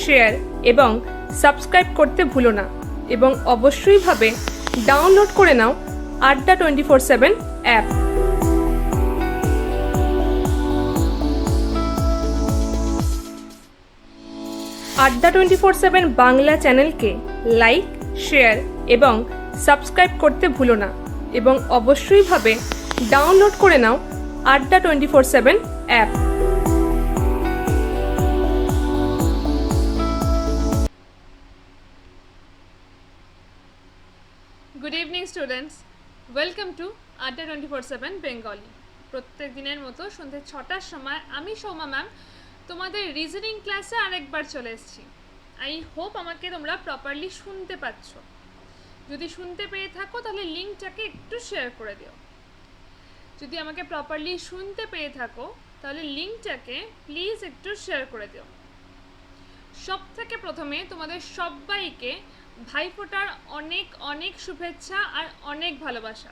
Share এবং subscribe করতে ভুলো না এবং অবশ্যই ভাবে ডাউনলোড করে নাও আড্ডা 24/7 অ্যাপ। আড্ডা 24/7 বাংলা চ্যানেলকে লাইক, শেয়ার এবং সাবস্ক্রাইব করতে ভুলো না এবং অবশ্যই ভাবে ডাউনলোড করে নাও আড্ডা 24/7 app. Good evening students, welcome to আড্ডা 24/7 বেঙ্গলি। প্রত্যেক দিনের মতো সন্ধ্যে 6টার সময় আমি সৌমা ম্যাম তোমাদের রিজনিং ক্লাসে আরেকবার চলে এসেছি। আই হোপ আমাকে তোমরা প্রপারলি শুনতে পাচ্ছ। যদি শুনতে পেয়ে থাকো তাহলে লিঙ্কটাকে একটু শেয়ার করে দিও। যদি আমাকে প্রপারলি শুনতে পেয়ে থাকো তাহলে লিঙ্কটাকে প্লিজ একটু শেয়ার করে দিও। সব থেকে প্রথমে তোমাদের সবাইকে ভাইফোঁটার অনেক অনেক শুভেচ্ছা আর অনেক ভালোবাসা।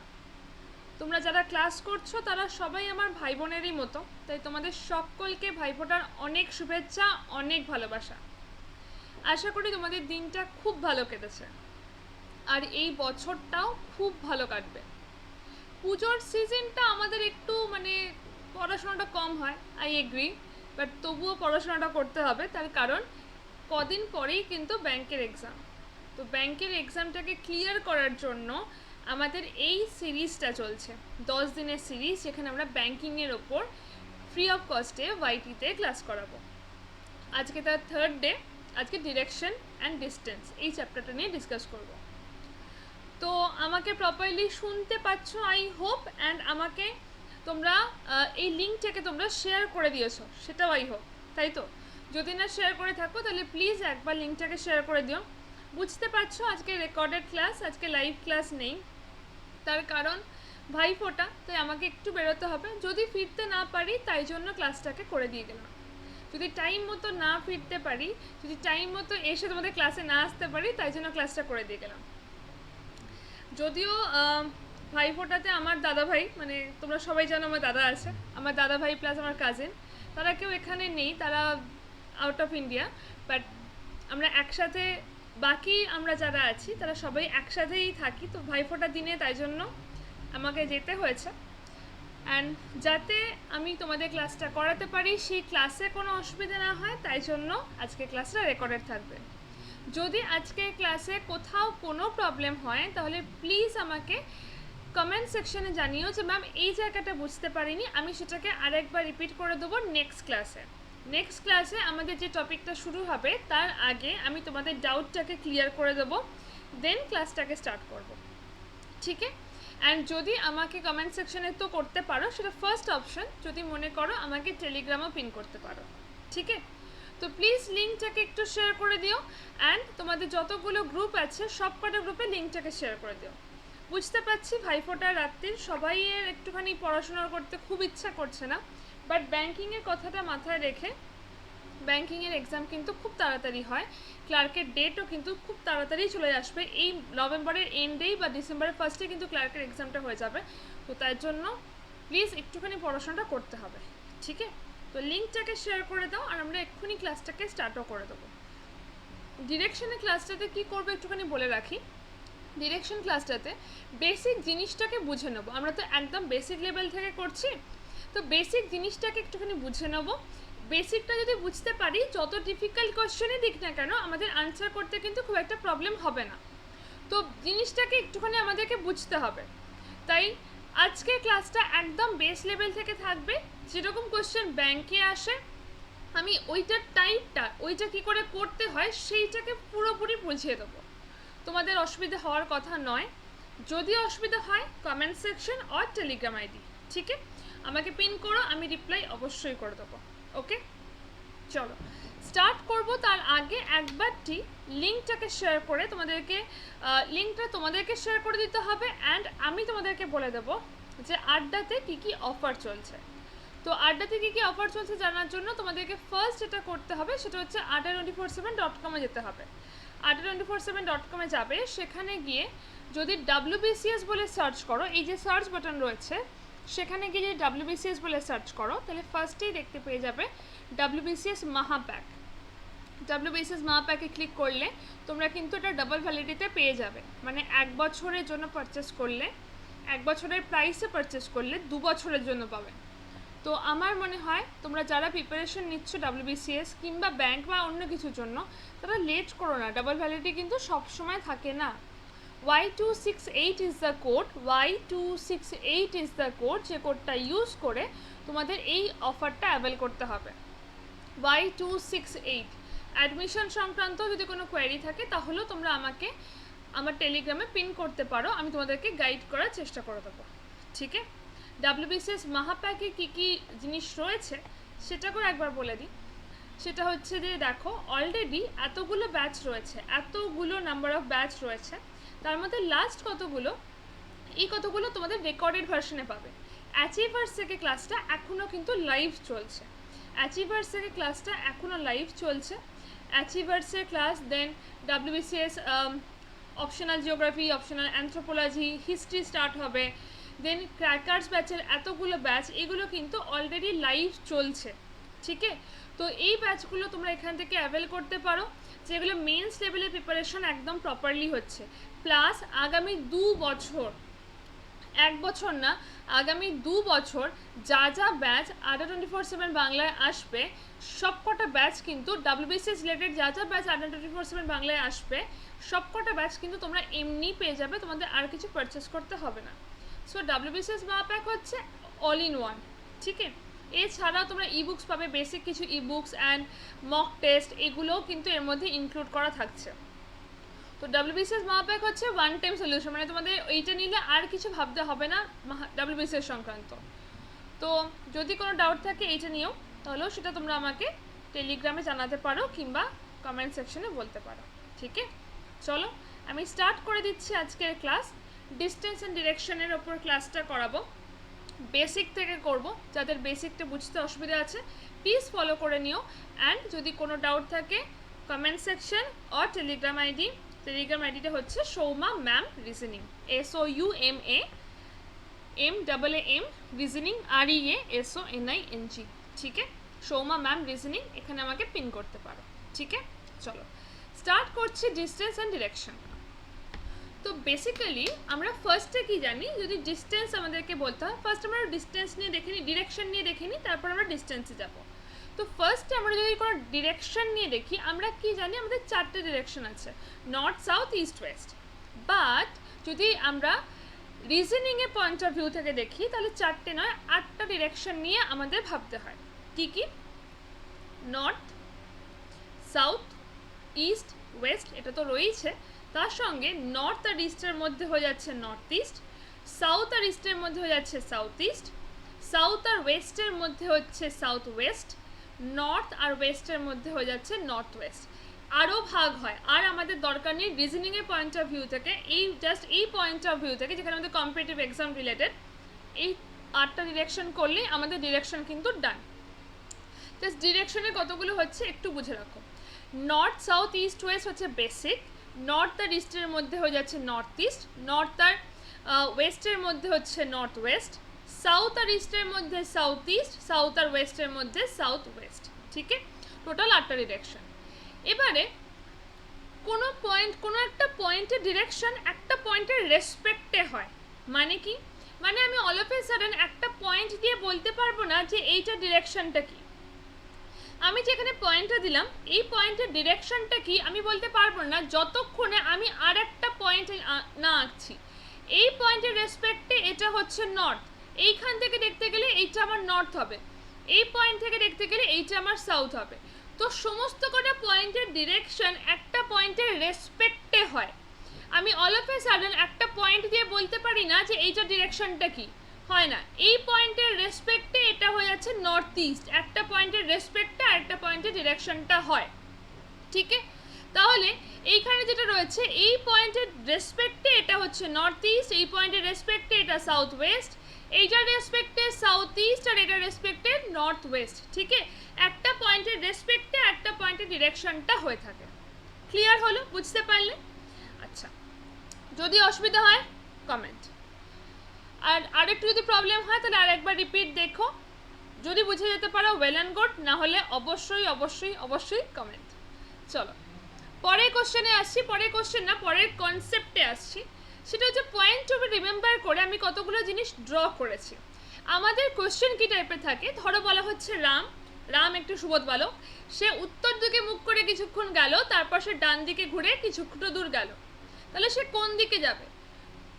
তোমরা যারা ক্লাস করছো তারা সবাই আমার ভাই বোনেরই মতো, তাই তোমাদের সকলকে ভাইফোঁটার অনেক শুভেচ্ছা, অনেক ভালোবাসা। আশা করি তোমাদের দিনটা খুব ভালো কেটেছে আর এই বছরটাও খুব ভালো কাটবে। পুজোর সিজনটা আমাদের একটু পড়াশোনাটা কম হয়, আই এগ্রি, বাট তবুও পড়াশোনাটা করতে হবে। তার কারণ কদিন পরেই কিন্তু ব্যাংকের এক্সাম। তো ব্যাংকের এক্সামটাকে ক্লিয়ার করার জন্য আমাদের এই সিরিজটা চলছে, 10 দিনের সিরিজ, যেখানে আমরা ব্যাংকিংয়ের ওপর ফ্রি অফ কস্টে ওয়াইটিতে ক্লাস করাবো। আজকে তার 3rd ডে। আজকে ডিরেকশন অ্যান্ড ডিস্টেন্স এই চ্যাপ্টারটা নিয়ে ডিসকাস করব। তো আমাকে প্রপারলি শুনতে পাচ্ছ আই হোপ, অ্যান্ড আমাকে তোমরা এই লিঙ্কটাকে তোমরা শেয়ার করে দিয়েছো, সেটাও আই হোপ, তাই তো? যদি না শেয়ার করে থাকো তাহলে প্লিজ একবার লিঙ্কটাকে শেয়ার করে দিও। বুঝতে পারছো আজকে রেকর্ডেড ক্লাস, আজকে লাইভ ক্লাস নেই, তার কারণ ভাইফোঁটা, তাই আমাকে একটু বেরোতে হবে। যদি ফিরতে না পারি তাই জন্য ক্লাসটাকে করে দিয়ে গেলাম। যদি টাইম মতো না ফিরতে পারি, যদি টাইম মতো এসে তোমাদের ক্লাসে না আসতে পারি, তাই জন্য ক্লাসটা করে দিয়ে গেলাম। যদিও ভাইফোঁটাতে আমার দাদা ভাই, তোমরা সবাই জানো আমার দাদা আছে, আমার দাদা ভাই প্লাস আমার কাজিন, তারা কেউ এখানে নেই, তারা আউট অফ ইন্ডিয়া, বাট আমরা একসাথে, বাকি আমরা যারা আছি তারা সবাই একসাথেই থাকি। তো ভাইফোঁটার দিনে তাই জন্য আমাকে যেতে হয়েছে, অ্যান্ড যাতে আমি তোমাদের ক্লাসটা করাতে পারি, সেই ক্লাসে কোনো অসুবিধা না হয়, তাই জন্য আজকে ক্লাসটা রেকর্ডেড থাকবে। যদি আজকে ক্লাসে কোথাও কোনো প্রবলেম হয় তাহলে প্লিজ আমাকে কমেন্ট সেকশনে জানিও যে ম্যাম এই জায়গাটা বুঝতে পারিনি, আমি সেটাকে আরেকবার রিপিট করে দেবো নেক্সট ক্লাসে। নেক্সট ক্লাসে আমাদের যে টপিকটা শুরু হবে তার আগে আমি তোমাদের ডাউটটাকে ক্লিয়ার করে দেবো, দেন ক্লাসটাকে স্টার্ট করব, ঠিক আছে? অ্যান্ড যদি আমাকে কমেন্ট সেকশনে তো করতে পারো, সেটা ফার্স্ট অপশন। যদি মনে করো আমাকে টেলিগ্রামও পিন করতে পারো, ঠিক আছে? তো প্লিজ লিঙ্কটাকে একটু শেয়ার করে দিও, অ্যান্ড তোমাদের যতগুলো গ্রুপ আছে সব কটা গ্রুপে লিঙ্কটাকে শেয়ার করে দিও। বুঝতে পারছি ভাইফোঁটার রাত্রির সবাইয়ের একটুখানি পড়াশোনা করতে খুব ইচ্ছা করছে না, বাট ব্যাংকিংয়ের কথাটা মাথায় রেখে, ব্যাংকিংয়ের এক্সাম কিন্তু খুব তাড়াতাড়ি হয়, ক্লার্কের ডেটও কিন্তু খুব তাড়াতাড়ি চলে আসবে। এই নভেম্বরের এন্ডেই বা ডিসেম্বরের ফার্স্টে কিন্তু ক্লার্কের এক্সামটা হয়ে যাবে। তো তার জন্য প্লিজ একটুখানি পড়াশোনাটা করতে হবে, ঠিক আছে? তো লিঙ্কটাকে শেয়ার করে দাও আর আমরা এক্ষুনি ক্লাসটাকে স্টার্টও করে দেবো। ডিরেকশনের ক্লাসটাতে কী করবো একটুখানি বলে রাখি। ডিরেকশন ক্লাসটাতে বেসিক জিনিসটাকে বুঝে নেবো। আমরা তো একদম বেসিক লেভেল থেকে করছি, তো বেসিক জিনিসটাকে একটুখানি বুঝে নেবো। বেসিকটা যদি বুঝতে পারি, যত ডিফিকাল্ট কোয়েশ্চেনই দিক না কেন আমাদের আনসার করতে কিন্তু খুব একটা প্রবলেম হবে না। তো জিনিসটাকে একটুখানি আমাদেরকে বুঝতে হবে। তাই আজকের ক্লাসটা একদম বেস লেভেল থেকে থাকবে। যেরকম কোয়েশ্চেন ব্যাংকে আসে আমি ওইটার টাইপটা, ওইটা কী করে করতে হয় সেইটাকে পুরোপুরি বুঝিয়ে দেবো। তোমাদের অসুবিধা হওয়ার কথা নয়। যদি অসুবিধা হয় কমেন্ট সেকশন আর টেলিগ্রাম আইডি, ঠিক আছে? আমাকে পিন করো, আমি রিপ্লাই অবশ্যই করে দেবো। ওকে, চলো স্টার্ট করব। তার আগে একবারটি লিঙ্কটাকে শেয়ার করে লিঙ্কটা তোমাদেরকে শেয়ার করে দিতে হবে, অ্যান্ড আমি তোমাদেরকে বলে দেবো যে আড্ডাতে কী কী অফার চলছে। তো আড্ডাতে কী কী অফার চলছে জানার জন্য তোমাদেরকে ফার্স্ট যেটা করতে হবে সেটা হচ্ছে adda247.com-এ যেতে হবে। adda247.com-এ যাবে, সেখানে গিয়ে যদি WBCS বলে সার্চ করো, এই যে সার্চ বাটন রয়েছে সেখানে গিয়ে যদি WBCS বলে সার্চ করো তাহলে ফার্স্টেই দেখতে পেয়ে যাবে WBCS মহাপ্যাক। ডাব্লিউবিসিএস মাহাপ্যাকে ক্লিক করলে তোমরা কিন্তু এটা ডাবল ভ্যালিডিটিতে পেয়ে যাবে, মানে 1 বছরের জন্য পারচেস করলে, 1 বছরের প্রাইসে পারচেস করলে 2 বছরের জন্য পাবে। তো আমার মনে হয় তোমরা যারা প্রিপারেশন নিচ্ছ ডাব্লিউবিসিএস কিংবা ব্যাংক বা অন্য কিছুর জন্য, তারা লেট করো না, ডাবল ভ্যালিডিটি কিন্তু সবসময় থাকে না। Y268 is the code, Y268 is the code, যে কোডটা ইউজ করে তোমাদের এই অফারটা অ্যাভেল করতে হবে। Y268। অ্যাডমিশন সংক্রান্ত যদি কোনো কোয়েরি থাকে তাহলেও তোমরা আমাকে আমার টেলিগ্রামে পিন করতে পারো, আমি তোমাদেরকে গাইড করার চেষ্টা করে দেবো। ঠিক আছে, ডাব্লিউবিসিএস মাহাপ্যাকে কী কী জিনিস রয়েছে সেটা করে একবার বলে দিই। সেটা হচ্ছে যে দেখো, অলরেডি এতগুলো ব্যাচ রয়েছে, এতগুলো নাম্বার অফ ব্যাচ রয়েছে, তার মধ্যে লাস্ট কতগুলো, এই কতগুলো তোমাদের রেকর্ডেড ভার্সনে পাবে। অ্যাচিভার্স থেকে ক্লাসটা এখনও কিন্তু লাইভ চলছে, অ্যাচিভার্স থেকে ক্লাসটা এখনও লাইভ চলছে। অ্যাচিভার্সের class, then WBCS optional geography, optional anthropology, history start হবে, দেন ক্র্যাকার্স ব্যাচের এতগুলো ব্যাচ, এগুলো কিন্তু অলরেডি লাইভ চলছে। ঠিক আছে, তো এই ব্যাচগুলো তোমরা এখান থেকে অ্যাভেল করতে পারো, যেগুলো মেন্স লেভেলের প্রিপারেশন একদম প্রপারলি হচ্ছে। প্লাস আগামী 2 বছর, 1 বছর না, আগামী 2 বছর যা যা ব্যাচ ADDA24/7 বাংলায় আসবে, সবকটা ব্যাচ কিন্তু ডাব্লিউবিসিএস রিলেটেড যা যা ব্যাচ ADDA24/7 বাংলায় আসবে, সবকটা ব্যাচ কিন্তু তোমরা এমনি পেয়ে যাবে, তোমাদের আর কিছু পারচেস করতে হবে না। সো ডাব্লিউবিসিএস মাহাপ্যাক হচ্ছে অল ইন ওয়ান। ঠিক আছে, এছাড়াও তোমরা ইবুকস পাবে, বেসিক কিছু ইবুকস অ্যান্ড মক টেস্ট, এগুলোও কিন্তু এর মধ্যে ইনক্লুড করা থাকছে। তো ডাব্লিউবিসিএস মাহাপ্যাক হচ্ছে ওয়ান টাইম সলিউশন, মানে তোমাদের এইটা নিলে আর কিছু ভাবতে হবে না ডাব্লিউবিসিএস সংক্রান্ত। তো যদি কোনো ডাউট থাকে এইটা নিয়েও, তাহলেও সেটা তোমরা আমাকে টেলিগ্রামে জানাতে পারো কিংবা কমেন্ট সেকশনে বলতে পারো। ঠিক আছে, চলো আমি স্টার্ট করে দিচ্ছি আজকের ক্লাস। ডিস্টেন্স অ্যান্ড ডিরেকশনের ওপর ক্লাসটা করাবো, বেসিক থেকে করব। যাদের বেসিকটা বুঝতে অসুবিধা আছে প্লিজ ফলো করে নিও, অ্যান্ড যদি কোনো ডাউট থাকে comment section or Telegram ID, Telegram আইডিটা হচ্ছে Souma ma'am reasoning, SOUMAMAM reasoning, REASONING। ঠিক আছে, সৌমা ম্যাম রিজনিং, এখানে আমাকে পিন করতে পারো। ঠিক আছে, চলো স্টার্ট করছি ডিস্টেন্স অ্যান্ড ডিরেকশন। তো বেসিক্যালি আমরা ফার্স্টে কি জানি, যদি ডিস্টেন্স আমাদেরকে বলতে হয়, ফার্স্ট আমরা ডিস্টেন্স নিয়ে দেখে নিই, ডিরেকশন নিয়ে দেখে নিই, তারপর আমরা ডিস্টেন্সে যাব। তো ফার্স্টে আমরা যদি কোনো ডিরেকশন নিয়ে দেখি, আমরা কি জানি আমাদের 4টে ডিরেকশন আছে, north, south, east, West. But যদি আমরা রিজনিংয়ের পয়েন্ট অফ ভিউ থেকে দেখি, তাহলে 4টে নয় 8টা ডিরেকশন নিয়ে আমাদের ভাবতে হয়। কি কি? নর্থ, সাউথ, ইস্ট, ওয়েস্ট, এটা তো রয়েছে, তার সঙ্গে নর্থ আর ইস্টের মধ্যে হয়ে যাচ্ছে নর্থ ইস্ট, সাউথ আর ইস্টের মধ্যে হয়ে যাচ্ছে সাউথ ইস্ট, সাউথ আর ওয়েস্টের মধ্যে হচ্ছে সাউথ ওয়েস্ট, নর্থ আর ওয়েস্টের মধ্যে হয়ে যাচ্ছে নর্থ ওয়েস্ট। আরও ভাগ হয়, আর আমাদের দরকার নেই রিজনিংয়ের পয়েন্ট অফ ভিউ থেকে, এই জাস্ট এই পয়েন্ট অফ ভিউ থেকে, যেখানে আমাদের কম্পিটিটিভ এক্সাম রিলেটেড, এই 8টা ডিরেকশন করলেই আমাদের ডিরেকশন কিন্তু ডান। জাস্ট ডিরেকশনে কতগুলো হচ্ছে একটু বুঝে রাখো। নর্থ, সাউথ, ইস্ট, ওয়েস্ট হচ্ছে বেসিক, নর্থ আর ইস্টের মধ্যে হয়ে যাচ্ছে নর্থ ইস্ট, নর্থ আর ওয়েস্টের মধ্যে হচ্ছে নর্থ ওয়েস্ট, সাউথ আর ইস্টের মধ্যে সাউথ ইস্ট, সাউথ আর ওয়েস্টের মধ্যে সাউথ ওয়েস্ট। ঠিক আছে, টোটাল 8টা ডিরেকশন। এবারে কোনো পয়েন্ট, কোনো একটা পয়েন্টের ডিরেকশন একটা পয়েন্টের রেসপেক্টে হয়। মানে কি? মানে আমি অল অফ এ সাডেন একটা পয়েন্ট দিয়ে বলতে পারবো না যে এইটা ডিরেকশনটা কি। আমি যেখানে পয়েন্টটা দিলাম, এই পয়েন্টের ডিরেকশনটা কি আমি বলতে পারবো না যতক্ষণে আমি আর একটা পয়েন্ট না আঁকছি। এই পয়েন্টের রেসপেক্টে এটা হচ্ছে নর্থ, এইখান থেকে দেখতে গেলে এইটা আমার নর্থ হবে, এই পয়েন্ট থেকে দেখতে গেলে এইটা আমার সাউথ হবে। তো সমস্ত কটা পয়েন্টের ডিরেকশন একটা পয়েন্টের রেসপেক্টে হয়। আমি অল অফ এ সাডেন একটা পয়েন্ট দিয়ে বলতে পারি না যে এইটা ডিরেকশনটা কি, হয় না। এই পয়েন্টের রেসপেক্টে এটা হয়ে যাচ্ছে নর্থ ইস্ট, একটা পয়েন্টের রেসপেক্টে আরেকটা পয়েন্টের ডিরেকশনটা হয়। ঠিক আছে, তাহলে এইখানে যেটা রয়েছে, এই পয়েন্টের রেসপেক্টে এটা হচ্ছে নর্থ ইস্ট, এই পয়েন্টের রেসপেক্টে এটা সাউথ ওয়েস্ট, এইটার রেসপেক্টে সাউথ ইস্ট, আর এটার রেসপেক্টে নর্থ ওয়েস্ট। ঠিক আছে, একটা পয়েন্টের রেসপেক্টে একটা পয়েন্টের ডিরেকশনটা হয়ে থাকে। ক্লিয়ার হলো? বুঝতে পারলে? আচ্ছা, যদি অসুবিধা হয় কমেন্ট, আর আরেকটু যদি প্রবলেম হয় তাহলে আরেকবার রিপিট দেখো। যদি বুঝে যেতে পারো ওয়েল অ্যান্ড গুড, না হলে অবশ্যই অবশ্যই অবশ্যই কমেন্ট। চলো পরের কোশ্চেনে আসছি, পরের কোশ্চেন না, পরের কনসেপ্টে আসছি। সেটা হচ্ছে পয়েন্ট টু বি রিমেম্বার করে আমি কতগুলো জিনিস ড্র করেছি। আমাদের কোশ্চেন কি টাইপের থাকে, ধরো বলা হচ্ছে রাম একটি সুবোধ বালক, সে উত্তর দিকে মুখ করে কিছুক্ষণ গেল, তারপর সে ডান দিকে ঘুরে কিছুক্ষণ দূর গেল, তাহলে সে কোন দিকে যাবে?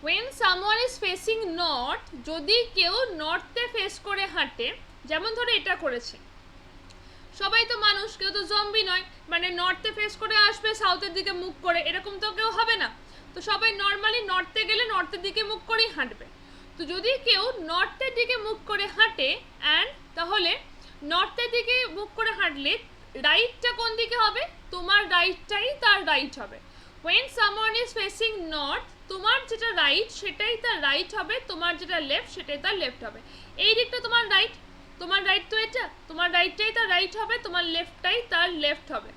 when someone is facing north, যদি কেউ নর্থে ফেস করে হাঁটে, যেমন ধরো এটা করেছে, সবাই তো মানুষ, কেউ তো জম্বি নয়, মানে নর্থে ফেস করে আসবে সাউথের দিকে মুখ করে, এরকম তো কেউ হবে না। তো সবাই নর্মালি নর্থে গেলে নর্থের দিকে মুখ করেই হাঁটবে। তো যদি কেউ নর্থের দিকে মুখ করে হাঁটে অ্যান্ড তাহলে নর্থের দিকে মুখ করে হাঁটলে রাইটটা কোন দিকে হবে? তোমার রাইটটাই তার রাইট হবে। when someone is facing north, তোমার যেটা রাইট সেটাই তার রাইট হবে, তোমার যেটা লেফট সেটাই তার লেফট হবে। এই দিকটা তোমার রাইট, তোমার রাইট তো এটা, তোমার রাইটটাই তার রাইট হবে, তোমার লেফটটাই তার লেফট হবে।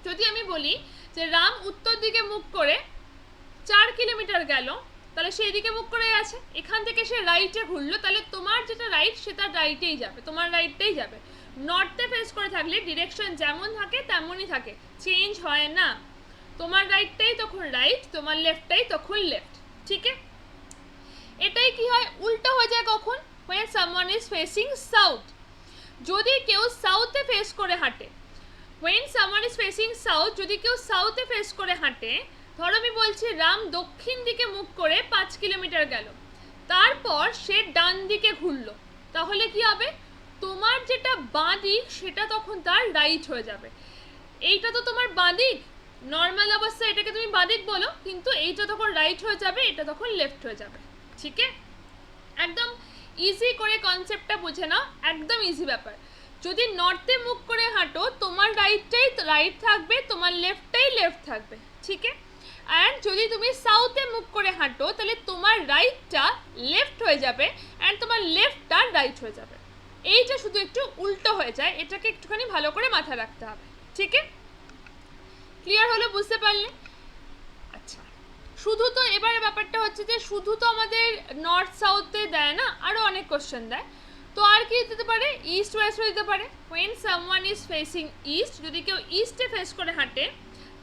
যদি আমি বলি যে রাম উত্তর দিকে মুখ করে 4 কিলোমিটার গেল, তাহলে সেই দিকে মুখ করে আছে, এখান থেকে সে রাইটে ঘুরলো, তাহলে তোমার যেটা রাইট সেটা রাইটেই যাবে, তোমার রাইটটাই যাবে। নর্থে ফেস করে থাকলে ডিরেকশন যেমন থাকে তেমনই থাকে, চেঞ্জ হয় না, তোমার রাইটটাই তখন রাইট, তোমার লেফটটাই তখন লেফট। ঠিক আছে, এটাই কি হয়, উল্টো হয়ে যায় কখন? when someone is facing south, যদি কেউ সাউথে ফেস করে হাঁটে, when someone is facing south, যদি কেউ সাউথে ফেস করে হাঁটে, ধরো আমি বলছি রাম দক্ষিণ দিকে মুখ করে 5 কিলোমিটার গেল, তারপর সে ডান দিকে ঘুরলো, তাহলে কি হবে? তোমার যেটা বাঁ দিক সেটা তখন তার রাইট হয়ে যাবে। এইটা তো তোমার বাঁ দিক, নর্মাল অবস্থায় এটাকে তুমি বাঁ দিক বলো, কিন্তু এইটা তখন রাইট হয়ে যাবে, এটা তখন লেফট হয়ে যাবে। ঠিক আছে, একদম ইজি করে কনসেপ্টটা বুঝে নাও, একদম ইজি ব্যাপার। যদি নর্থে মুখ করে হাঁটো, তোমার রাইটটাই রাইট থাকবে, তোমার লেফটটাই লেফট থাকবে। ঠিক আছে, অ্যান্ড যদি তুমি সাউথে মুখ করে হাঁটো, তাহলে তোমার রাইটটা লেফট হয়ে যাবে অ্যান্ড তোমার লেফটটা রাইট হয়ে যাবে। এইটা শুধু একটু উল্টো হয়ে যায়, এটাকে একটুখানি ভালো করে মাথায় রাখতে হবে। ঠিক আছে, ক্লিয়ার হলো, বুঝতে পারলে? আচ্ছা, শুধু তো এবারে ব্যাপারটা হচ্ছে যে শুধু তো আমাদের নর্থ সাউথে দেয় না, আরও অনেক কোশ্চেন দেয়। তো আর কি দিতে পারে? ইস্ট ওয়েস্টও দিতে পারে। when someone is facing east, যদি কেউ ইস্টে ফেস করে হাঁটে,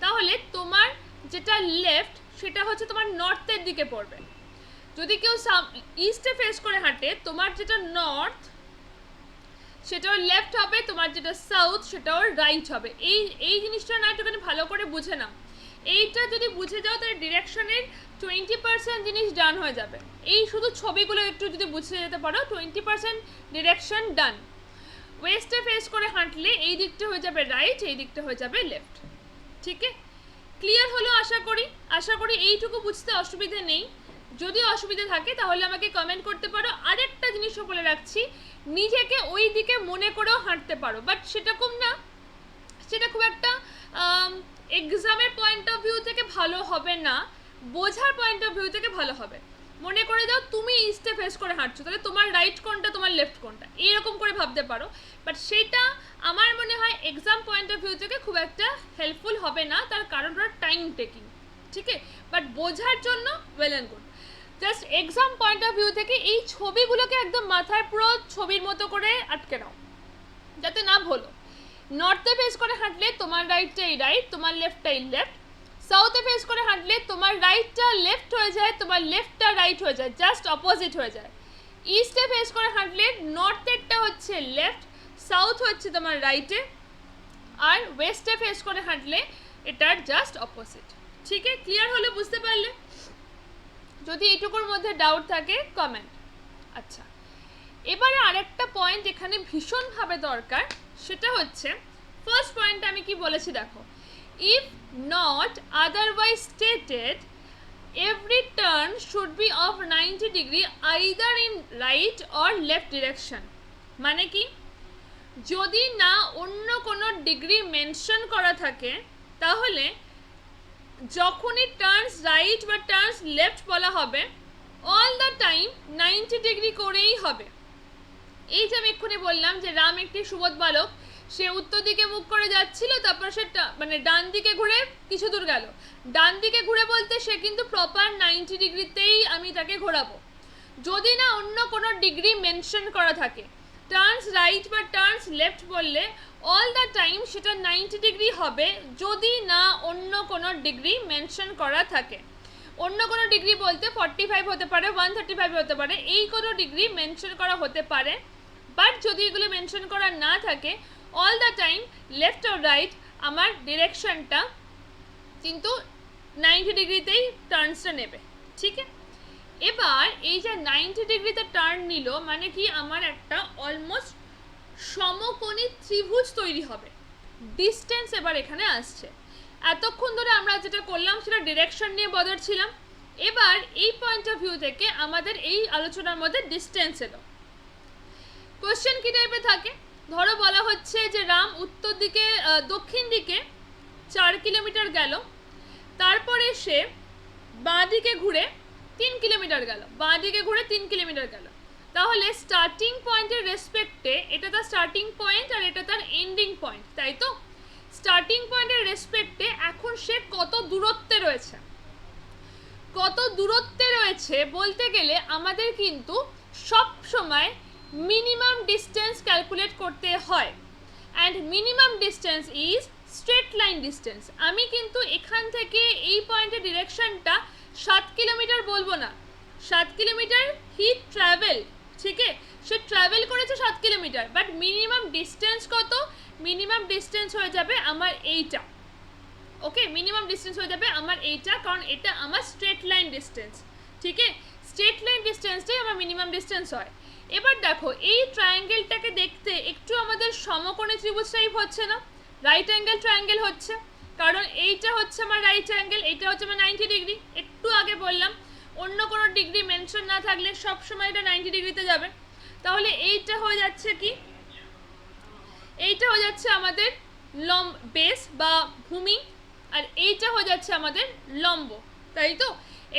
তাহলে তোমার যেটা লেফট সেটা হচ্ছে তোমার নর্থের দিকে পড়বে। যদি কেউ ইস্টে ফেস করে হাঁটে, তোমার যেটা নর্থ সেটাও লেফট হবে, তোমার যেটা সাউথ সেটাও রাইট হবে। এই জিনিসটা না একটুখানি ভালো করে বুঝে নাও। এইটা যদি বুঝে যাও তাহলে ডিরেকশনের 20% জিনিস ডান হয়ে যাবে। এই শুধু ছবিগুলো একটু যদি বুঝে যেতে পারো, 20% ডিরেকশন ডান। ওয়েস্টে ফেস করে হাঁটলে এই দিকটা হয়ে যাবে রাইট, এই দিকটা হয়ে যাবে লেফট। ঠিক আছে, ক্লিয়ার হলো আশা করি এইটুকু বুঝতে অসুবিধা নেই। যদি অসুবিধা থাকে তাহলে আমাকে কমেন্ট করতে পারো। আরেকটা জিনিসও বলে রাখছি, নিজেকে ওই দিকে মনে করেও হাঁটতে পারো, বাট সেটা খুব একটা এক্সামের পয়েন্ট অফ ভিউ থেকে ভালো হবে না, বোঝার পয়েন্ট অফ ভিউ থেকে ভালো হবে। মনে করে দাও তুমি ইস্টে ফেস করে হাঁটছো, তাহলে তোমার রাইট কোনটা, তোমার লেফট কোনটা, এইরকম করে ভাবতে পারো। বাট সেটা আমার মনে হয় এক্সাম পয়েন্ট অফ ভিউ থেকে খুব একটা হেল্পফুল হবে না, তার কারণ ওটা টাইম টেকিং। ঠিক আছে, বাট বোঝার জন্য well and good. Just exam point of view থেকে এই ছবিগুলোকে একদম মাথায় পুরো ছবির মতো করে আটকে নাও, যাতে না ভুলো। নর্থে ফেস করে হাঁটলে তোমার রাইটটাই রাইট, তোমার লেফটটাই লেফট। সাউথে ফেস করে হাঁটলে তোমার রাইটটা লেফট হয়ে যায়, তোমার লেফটটা রাইট হয়ে যায়, জাস্ট অপোজিট হয়ে যায়। ইস্টে ফেস করে হাঁটলে নর্থেরটা হচ্ছে লেফট, সাউথ হচ্ছে তোমার রাইটে, আর ওয়েস্টে ফেস করে হাঁটলে এটার জাস্ট অপোজিট। ঠিক আছে, ক্লিয়ার হলে, বুঝতে পারলে? যদি এইটুকুর মধ্যে ডাউট থাকে কমেন্ট। আচ্ছা, এবারে আরেকটা পয়েন্ট এখানে ভীষণভাবে দরকার, সেটা হচ্ছে ফার্স্ট পয়েন্ট আমি কি বলেছি দেখো, if not otherwise stated every turn should be of 90 degree either in right or left direction. মানে কি, যদি না অন্য কোনো ডিগ্রি মেনশন করা থাকে, তাহলে যখনই টার্নস রাইট বা টার্নস লেফট বলা হবে, অল দ্য টাইম 90 ডিগ্রি করেই হবে। এই যে আমি এক্ষুনি বললাম যে রাম একটি সুবোধ বালক, সে উত্তর দিকে মুখ করে যাচ্ছিল, তারপর সে মানে ডান দিকে ঘুরে কিছু দূর গেল। ডান দিকে ঘুরে বলতে সে কিন্তু প্রপার 90 ডিগ্রিতেই আমি তাকে ঘোরাবো, যদি না অন্য কোনো ডিগ্রি মেনশন করা থাকে। টার্নস রাইট বা টার্নস লেফট বললে অল দ্য টাইম সেটা 90 ডিগ্রি হবে যদি না অন্য কোনো ডিগ্রি মেনশন করা থাকে। অন্য কোনো ডিগ্রি বলতে 45 হতে পারে, 135 হতে পারে, এই কোনো ডিগ্রি মেনশন করা হতে পারে। বাট যদি এগুলো মেনশন করা না থাকে অল দ্য টাইম লেফট আর রাইট আমার ডিরেকশনটা কিন্তু 90 ডিগ্রিতেই টার্নসটা নেবে। ঠিক আছে, এবার এই যে 90 ডিগ্রিতে টার্ন নিল মানে কি আমার একটা অলমোস্ট সমকোণী ত্রিভুজ তৈরি হবে। ডিস্টেন্স এবার এখানে আসছে। এতক্ষণ ধরে আমরা যেটা করলাম সেটা ডিরেকশন নিয়ে বদলাচ্ছিলাম। এবার এই পয়েন্ট অফ ভিউ থেকে আমাদের এই আলোচনার মধ্যে ডিস্টেন্স এলো। কোশ্চেন কি টাইপে থাকে, ধরো বলা হচ্ছে যে রাম উত্তর দিকে দক্ষিণ দিকে 4 কিলোমিটার গেল, তারপরে সে বাঁ দিকে ঘুরে 3 কিলোমিটার গেল, বাঁ দিকে ঘুরে 3 কিলোমিটার গেল। তাহলে স্টার্টিং পয়েন্টের রেসপেক্টে এটা তার স্টার্টিং পয়েন্ট আর এটা তার এন্ডিং পয়েন্ট, তাই তো? স্টার্টিং পয়েন্টের রেসপেক্টে এখন সে কত দূরত্বে রয়েছে, কত দূরত্বে রয়েছে বলতে গেলে আমাদের কিন্তু সব সময় মিনিমাম ডিস্টেন্স ক্যালকুলেট করতে হয়। And minimum distance is straight line distance. আমি কিন্তু এখান থেকে এই পয়েন্টের ডিরেকশনটা 7 কিলোমিটার বলবো না, 7 কিলোমিটার হি ট্রাভেল, ঠিক আছে, সে ট্রাভেল করেছে 7 কিলোমিটার, বাট মিনিমাম ডিস্টেন্স কত? মিনিমাম ডিস্টেন্স হয়ে যাবে আমার এইটা। ওকে, মিনিমাম ডিস্টেন্স হয়ে যাবে আমার এইটা, কারণ এটা আমার স্ট্রেট লাইন ডিস্টেন্স। ঠিক আছে, স্ট্রেট লাইন ডিস্টেন্সটাই আমার মিনিমাম ডিস্টেন্স হয়। এবার দেখো এই ট্রায়াঙ্গেলটাকে দেখতে একটু আমাদের সমকোণী ত্রিভুজ টাইপ হচ্ছে না? রাইট অ্যাঙ্গেল ট্রায়াঙ্গেল হচ্ছে, কারণ এইটা হচ্ছে আমার রাইট অ্যাঙ্গেল, এইটা হচ্ছে আমার 90 ডিগ্রি। একটু আগে বললাম অন্য কোনো ডিগ্রি মেনশন না থাকলে সব সময় এটা 90 ডিগ্রিতে যাবে। তাহলে এইটা হয়ে যাচ্ছে কি, এইটা হয়ে যাচ্ছে আমাদের বেস বা ভূমি, আর এইটা হয়ে যাচ্ছে আমাদের লম্ব, তাই তো?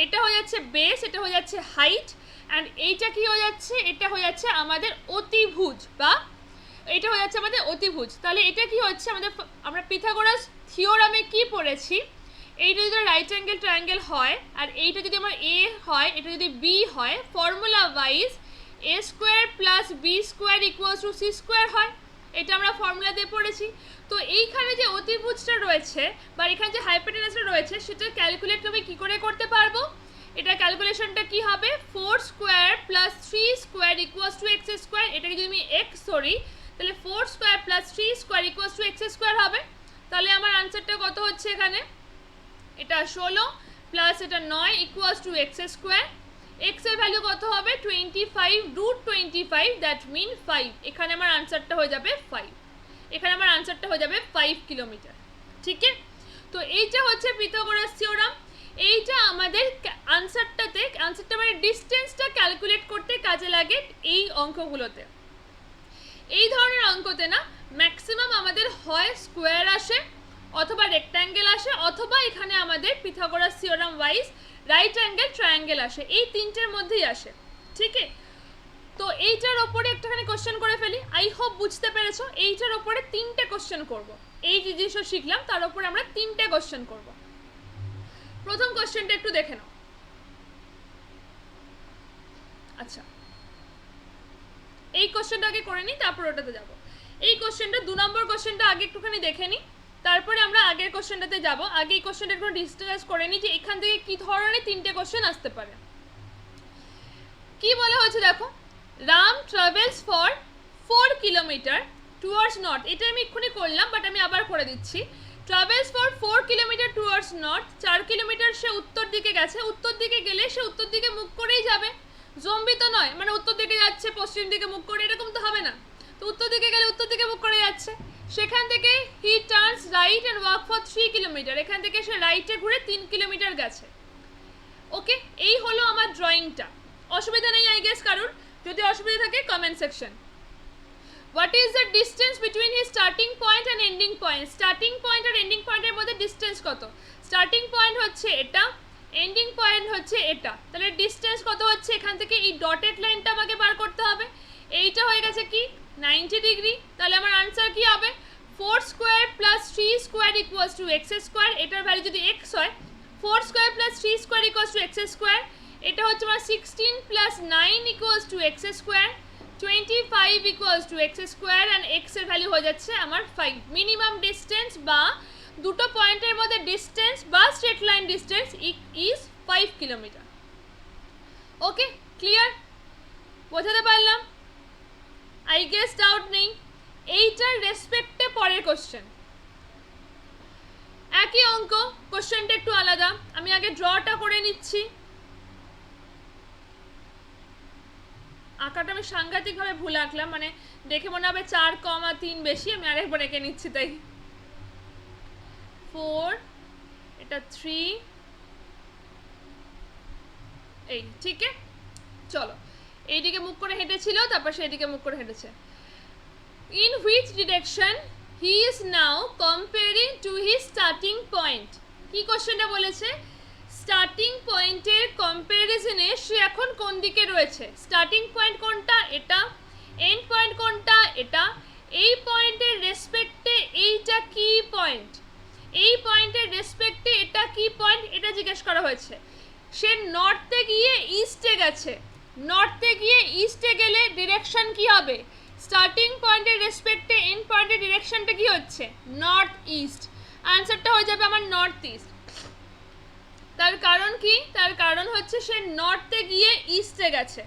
এটা হয়ে যাচ্ছে বেস, এটা হয়ে যাচ্ছে হাইট, অ্যান্ড এইটা কি হয়ে যাচ্ছে? এটা হয়ে যাচ্ছে আমাদের অতিভুজ, বা এটা হয়ে যাচ্ছে আমাদের অতিভুজ। তাহলে এটা কি হচ্ছে আমাদের, আমরা পিথাগোরাস থিওরামে কি পড়েছি, এইটা যদি রাইট অ্যাঙ্গেল ট্রায়াঙ্গেল হয় আর এইটা যদি আমার এ হয়, এটা যদি বি হয়, formula wise A square plus B square equals to C square হয়। এটা আমরা ফর্মুলা দিয়ে পড়েছি। তো এইখানে যে অতিভুজটা রয়েছে বা এখানে যে হাইপোটেনাসটা রয়েছে সেটা ক্যালকুলেট আমি কী করে করতে পারবো? এটা ক্যালকুলেশনটা কি হবে? 4 square plus 3 square equals two x square. এটাকে যদি আমি এক্স ধরি তাহলে 4 square plus 3 square equals two x square হবে। তাহলে আমার আনসারটা কত হচ্ছে এখানে? এটা 16 প্লাস এটা 9 equals to x square. X এর ভ্যালু কত হবে? 25 রুট 25, দ্যাট মিন 5। এখানে আমার আনসারটা হয়ে যাবে 5। এখানে আমার আনসারটা হয়ে যাবে 5 কিলোমিটার। ঠিক আছে, তো এইটা হচ্ছে পিথাগোরাস থিওরাম। এইটা আমাদের আনসারটা মানে ডিস্টেন্সটা ক্যালকুলেট করতে কাজে লাগে এই অঙ্কগুলোতে। এই ধরনের অঙ্কতে না ম্যাক্সিমাম আমাদের হয় স্কোয়ার আসে, অথবা রেক্ট্যাঙ্গেল আসে, অথবা এখানে আমাদের Pythagoras theorem wise right angle triangle আসে, এই তিনটের মধ্যেই আসে। ঠিক আছে, তো এইটার ওপরে একটুখানি কোশ্চেন করে ফেলি। আই হোপ বুঝতে পেরেছো। এইটার ওপরে 3টে কোশ্চেন করব। এই যে জিনিসটা শিখলাম তার উপরে আমরা 3টে কোশ্চেন করব। প্রথম কোশ্চেনটা একটু দেখে নাও। আচ্ছা, এই কোশ্চেনটা আগে করে নিই, তারপর ওটাতে যাব। এই কোশ্চেনটা 2 নম্বর কোশ্চেনটা আগে একটুখানি দেখে নিই, তারপরে আমরা আগের কোশ্চেনটাতে যাব। আগে এই কোশ্চেনটা একটু ডিসকাস করে নিই যে এখান থেকে কি ধরনের 3টে কোশ্চেন আসতে পারে। কি বলা হয়েছে দেখো, Ram travels for 4 kilometre towards north. এটা আমি এক্ষুনি করলাম, বাট আমি আবার করে দিচ্ছি। Travels for 4 kilometre towards north. 4 kilometre সে উত্তর দিকে গেছে। উত্তর দিকে গেলে সে উত্তর দিকে মুখ করেই যাবে, জম্বি তো নয়, মানে উত্তর দিকে যাচ্ছে পশ্চিম দিকে মুখ করে, এরকম তো হবে না। তো উত্তর দিকে গেলে উত্তর দিকে মুখ করে যাচ্ছে। সেখান থেকে he turns right and walk for 3 kilometre. এখান থেকে সে রাইটে ঘুরে 3 কিলোমিটার গেছে। ওকে, এই হলো আমার ড্রয়িংটা। অসুবিধা নেই আই গেস কারুর? যদি অসুবিধা থাকে comment section. What is the distance between his starting point and ending point? Starting point আর এন্ডিং পয়েন্টের মধ্যে ডিস্টেন্স কত? স্টার্টিং পয়েন্ট হচ্ছে এটা, এন্ডিং পয়েন্ট হচ্ছে এটা। তাহলে ডিস্টেন্স কত হচ্ছে? এখান থেকে এই ডটেড লাইনটা আমাকে বার করতে হবে। এইটা হয়ে গেছে কি 90 ডিগ্রি। তাহলে আমার আনসার কি হবে? 4 square plus 3 square equals two x square. এটার ভ্যালু যদি এক্স হয়, 4 square plus 3 square equals two x square. এটা হচ্ছে আমার 16 plus 9 equals to x square. 25 equals to x square and x এর ভ্যালু হয়ে যাচ্ছে আমার 5। মিনিমাম ডিস্টেন্স বা দুটো পয়েন্টের মধ্যে ডিস্টেন্স বা straight line distance is 5 kilometre. Okay, clear? বোঝাতে পারলাম? আই গেস ডাউট নেই। এইটার রেসপেক্টে পরের কোশ্চেন, একই অঙ্ক, কোশ্চেনটা একটু আলাদা। আমি আগে ড্রটা করে নিচ্ছি। আঁকাটা আমি সাংঘাতিকভাবে ভুল আঁকলাম, মানে দেখে মনে হবে 4,3 বেশি, আমি আরেকবার এঁকে নিচ্ছি। তাই 4, এটা 3, এই ঠিক আছে। চলো, এইদিকে মুখ করে হেঁটেছিল, তারপর সেইদিকে মুখ করে হেঁটেছে। In which direction he is now comparing to his starting point. কি কোশ্চেনটা বলেছে? স্টার্টিং পয়েন্টের কম্প্যারিজনে সে এখন কোন দিকে রয়েছে? স্টার্টিং পয়েন্ট কোনটা? এটা। এন্ড পয়েন্ট কোনটা? এটা। এই পয়েন্টের রেসপেক্টে এইটা কি পয়েন্ট? এই পয়েন্টের রেসপেক্টে এটা কি পয়েন্ট? এটা জিজ্ঞেস করা হয়েছে। সে নর্থে গিয়ে ইস্টে গেছে। নর্থে গিয়ে ইস্টে গেলে ডিরেকশন কি হবে? স্টার্টিং পয়েন্টের রেসপেক্টে এন্ড পয়েন্টের ডিরেকশনটা কি হচ্ছে? North east. আনসারটা হয়ে যাবে আমার নর্থ ইস্ট। তার কারণ কি? তার কারণ হচ্ছে সে নর্থে গিয়ে ইস্টে গেছে।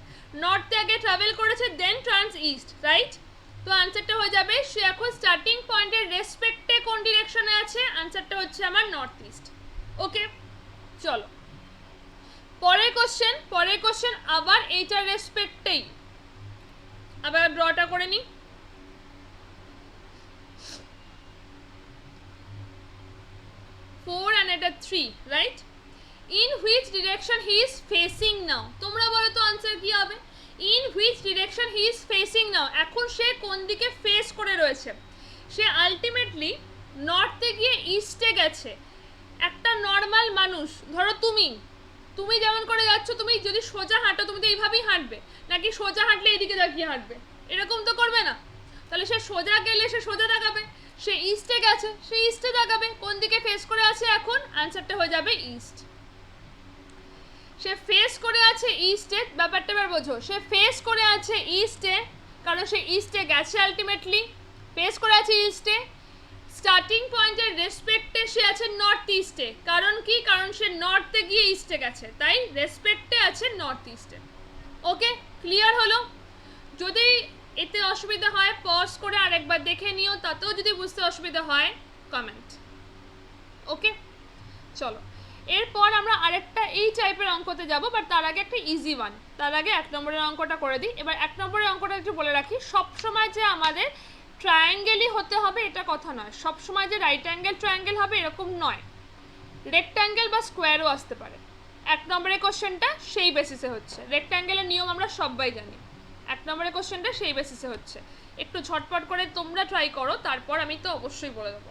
নর্থে আগে ট্রাভেল করেছে, দেন ট্রান্স ইস্ট, রাইট? তো আনসারটা হয়ে যাবে সে এখন স্টার্টিং পয়েন্টের রেসপেক্টে কোন ডিরেকশনে আছে? আনসারটা হচ্ছে আমার নর্থ ইস্ট। ওকে, চলো পরের কোশ্চেন। পরের কোশ্চেন আবার এইটার রেসপেক্টেই। আবার ড্রটা করে নিই। 4 and এটা 3, right? In which direction he is facing now. তোমরা বলো তো আনসার কি হবে? In which direction he is facing now, এখন সে কোন দিকে ফেস করে রয়েছে? সে আলটিমেটলি নর্থে গিয়ে ইস্টে গেছে। একটা নর্মাল মানুষ, ধরো তুমি যেমন করে যাচ্ছ, তুমি যদি সোজা হাঁটো তুমি তো এইভাবেই হাঁটবে, নাকি সোজা হাঁটলে এইদিকে তাকিয়ে হাঁটবে? এরকম তো করবে না। তাহলে সে সোজা গেলে সে সোজা তাকাবে, সে ইস্টে গেছে সে ইস্টে তাকাবে। কোন দিকে ফেস করে আছে এখন? আনসারটা হয়ে যাবে ইস্ট। সে ফেস করে আছে ইস্টে, ব্যাপারটা এবার বোঝো। সে ফেস করে আছে ইস্টে কারণ সে ইস্টে গেছে, আলটিমেটলি ফেস করে আছে ইস্টে। স্টার্টিং পয়েন্টের রেসপেক্টে সে আছে নর্থ ইস্টে। কারণ কি? কারণ সে নর্থে গিয়ে ইস্টে গেছে, তাই রেসপেক্টে আছে নর্থ ইস্টে। ওকে, ক্লিয়ার হলো? যদি এতে অসুবিধা হয় পজ করে আরেকবার দেখে নিও, তাতেও যদি বুঝতে অসুবিধা হয় কমেন্ট। ওকে, চলো এরপর আমরা আরেকটা এই টাইপের অঙ্কতে যাব, বাট তার আগে একটা ইজি ওয়ান। তার আগে 1 নম্বরের অঙ্কটা করে দিই। এবার 1 নম্বরের অঙ্কটা একটু বলে রাখি, সবসময় যে আমাদের ট্রায়াঙ্গেলই হতে হবে এটা কথা নয়। সবসময় যে রাইট অ্যাঙ্গেল ট্রায়াঙ্গেল হবে এরকম নয়, রেক্ট্যাঙ্গেল বা স্কোয়ারও আসতে পারে। 1 নম্বরের কোশ্চেনটা সেই বেসিসে হচ্ছে। রেক্ট্যাঙ্গেলের নিয়ম আমরা সবাই জানি। 1 নম্বরের কোশ্চেনটা সেই বেসিসে হচ্ছে। একটু ঝটপট করে তোমরা ট্রাই করো, তারপর আমি তো অবশ্যই বলে দেবো।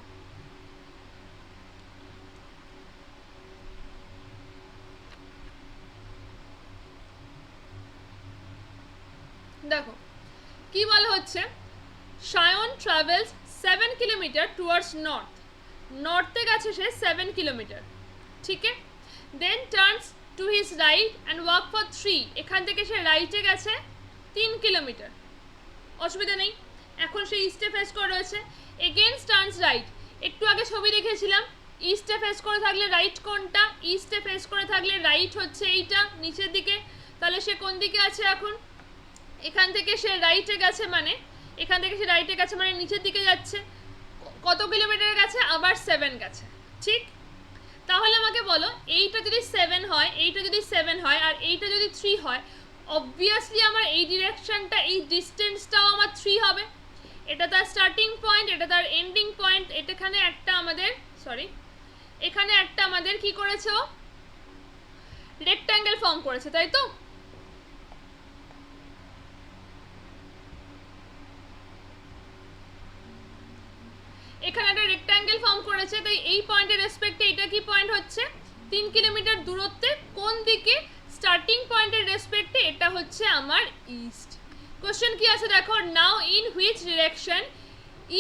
দেখো কি বলা হচ্ছে, Sayan travels 7 kilometre towards north. নর্থে গেছে সে 7 কিলোমিটার, ঠিক আছে? Then turns to his right and walk for 3। এখান থেকে সে রাইটে গেছে 3 কিলোমিটার, অসুবিধা নেই। এখন সে ইস্টে ফেস করে রয়েছে। Against turns right. একটু আগে ছবি দেখেছিলাম, ইস্টে ফেস করে থাকলে রাইট কোনটা? ইস্টে ফেস করে থাকলে রাইট হচ্ছে এইটা নিচের দিকে। তাহলে সে কোন দিকে আছে এখন? এখান থেকে সে রাইটে গেছে, মানে এখান থেকে সে রাইটে গেছে মানে নিচের দিকে যাচ্ছে। কত কিলোমিটার গেছে? আবার 7 গেছে, ঠিক? তাহলে আমাকে বলো, এইটা যদি 7 হয়, এইটা যদি 7 হয় আর এইটা যদি 3 হয়, অবভিয়াসলি আমার এই ডিরেকশনটা, এই ডিস্টেন্সটাও আমার 3 হবে। এটা তার স্টার্টিং পয়েন্ট, এটা তার এন্ডিং পয়েন্ট। এখানে একটা আমাদের এখানে একটা আমাদের কি করেছে? ও রেক্ট্যাঙ্গেল ফর্ম করেছে, তাই তো? এখানে একটা রেক্ট্যাঙ্গেল ফর্ম করেছে, তাই এই পয়েন্টের রেসপেক্টে এটা কি পয়েন্ট হচ্ছে? 3 কিলোমিটার দূরত্বে। কোন দিকে? স্টার্টিং পয়েন্টের রেসপেক্টে এটা হচ্ছে আমার ইস্ট। কোশ্চেন কি আছে দেখো, নাও in which direction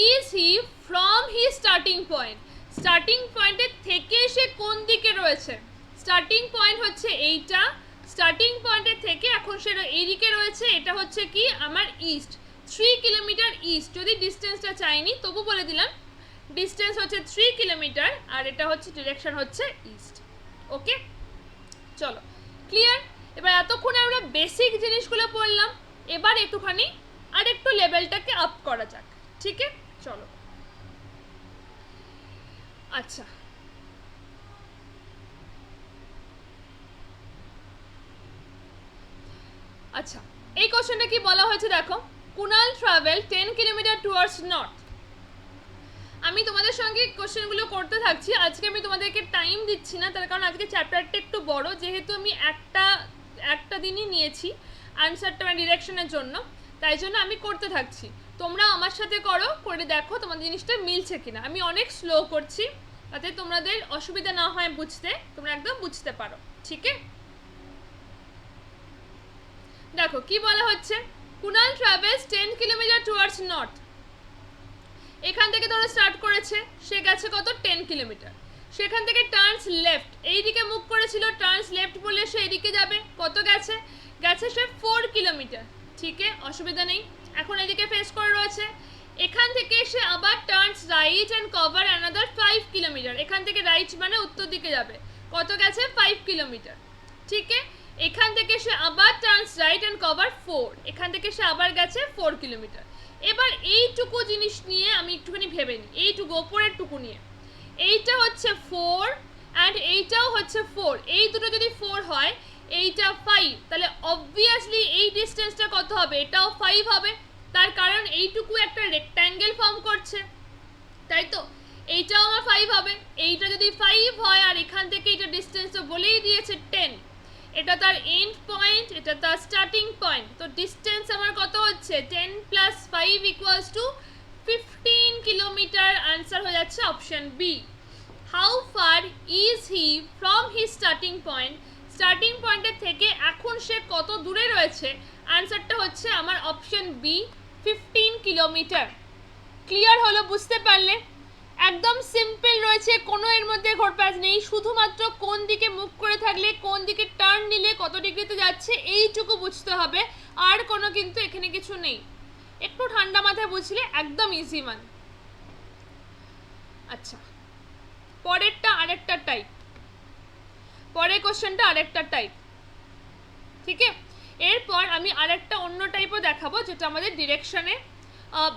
is he from he starting point. Starting পয়েন্টের থেকে সে কোন দিকে রয়েছে? স্টার্টিং পয়েন্ট হচ্ছে এইটা, স্টার্টিং পয়েন্টের থেকে এখন সে এইদিকে রয়েছে, এটা হচ্ছে কি আমার ইস্ট, 3 কিলোমিটার ইস্ট। যদি ডিস্টেন্সটা চাইনি তবু বলে দিলাম, ডিস্টেন্স হচ্ছে 3 কিলোমিটার আর এটা হচ্ছে ডিরেকশন হচ্ছে ইস্ট। ওকে, চলো ক্লিয়ার। এবার এতক্ষণে আমরা বেসিক জিনিসগুলো পড়লাম, এবার একটুখানি আর একটু লেভেলটাকে আপ করা যাক। ঠিক আছে, চলো। আচ্ছা, আচ্ছা এই কোশ্চেনটা কি বলা হয়েছে দেখো, Kunal travel 10 kilometre towards north. আমি তোমাদের সঙ্গে কোশ্চেনগুলো করতে থাকছি, আজকে আমি তোমাদেরকে টাইম দিচ্ছি না, তার কারণ আজকে চ্যাপ্টারটা একটু বড়, যেহেতু আমি একটা দিনই নিয়েছি আনসারটা মানে ডিরেকশনের জন্য, তাই জন্য আমি করতে থাকছি। তোমরা আমার সাথে করে দেখো তোমাদের জিনিসটা মিলছে কিনা। আমি অনেক স্লো করছি যাতে তোমাদের অসুবিধা না হয় বুঝতে, তোমরা একদম বুঝতে পারো। ঠিক আছে, দেখো কি বলা হচ্ছে, Kunal travels 10 kilometre towards north. এখান থেকে ধরো স্টার্ট করেছে, সে গেছে কত 10 কিলোমিটার, সেখান থেকে টার্নস লেফট, এইদিকে মুভ করেছিল, টার্নস লেফট বলে সে এদিকে যাবে, কত গেছে সে 4 কিলোমিটার। ঠিক আছে, অসুবিধা নেই। এখন এদিকে ফেস করে রয়েছে, এখান থেকে সে আবার turns right and cover another 5 kilometre. এখান থেকে রাইট মানে উত্তর দিকে যাবে, কত গেছে 5 কিলোমিটার। ঠিক আছে, এখান থেকে সে আবার টার্নস রাইট অ্যান্ড কভার 4, এখান থেকে সে আবার গেছে 4 কিলোমিটার। এবার এইটুকু জিনিস নিয়ে আমি একটুখানি ভেবে নিই, এইটুকু ওপরের টুকু নিয়ে, এইটা হচ্ছে 4 অ্যান্ড এইটাও হচ্ছে 4, এই দুটো যদি 4 হয় এইটা 5, তাহলে অবভিয়াসলি এই ডিস্টেন্সটা কত হবে, এটাও 5 হবে, তার কারণ এইটুকু একটা রেক্ট্যাঙ্গেল ফর্ম করছে, তাই তো, এইটাও আমার 5 হবে। এইটা যদি 5 হয় আর এখান থেকে এটা ডিস্টেন্সটা বলেই দিয়েছে 10, এটা তার এন্ড পয়েন্ট, এটা তার স্টার্টিং পয়েন্ট, তো ডিস্টেন্স আমার কত হচ্ছে 10 plus 5 equals to 15 kilometre. Answer হয়ে যাচ্ছে option B. How far is he from his starting point, starting পয়েন্টের থেকে এখন সে কত দূরে রয়েছে, আনসারটা হচ্ছে আমার অপশন বি 15 কিলোমিটার। ক্লিয়ার হলো, বুঝতে পারলে? একদম সিম্পল রয়েছে, কোনো এর মধ্যে ঘোরপ্যাচ নেই, শুধুমাত্র কোন দিকে মুভ করে থাকলে, কোন দিকে টার্ন নিলে কত ডিগ্রিতে যাচ্ছে এইটুকু বুঝতে হবে, আর কোনো কিন্তু এখানে কিছু নেই। একটু ঠান্ডা মাথায় বুঝলে একদম ইজি মান। আচ্ছা, পরেরটা আরেকটা টাইপ, পরের কোশ্চেনটা আরেকটা টাইপ। ঠিক আছে, এরপর আমি আরেকটা অন্য টাইপও দেখাবো, যেটা আমাদের ডিরেকশনে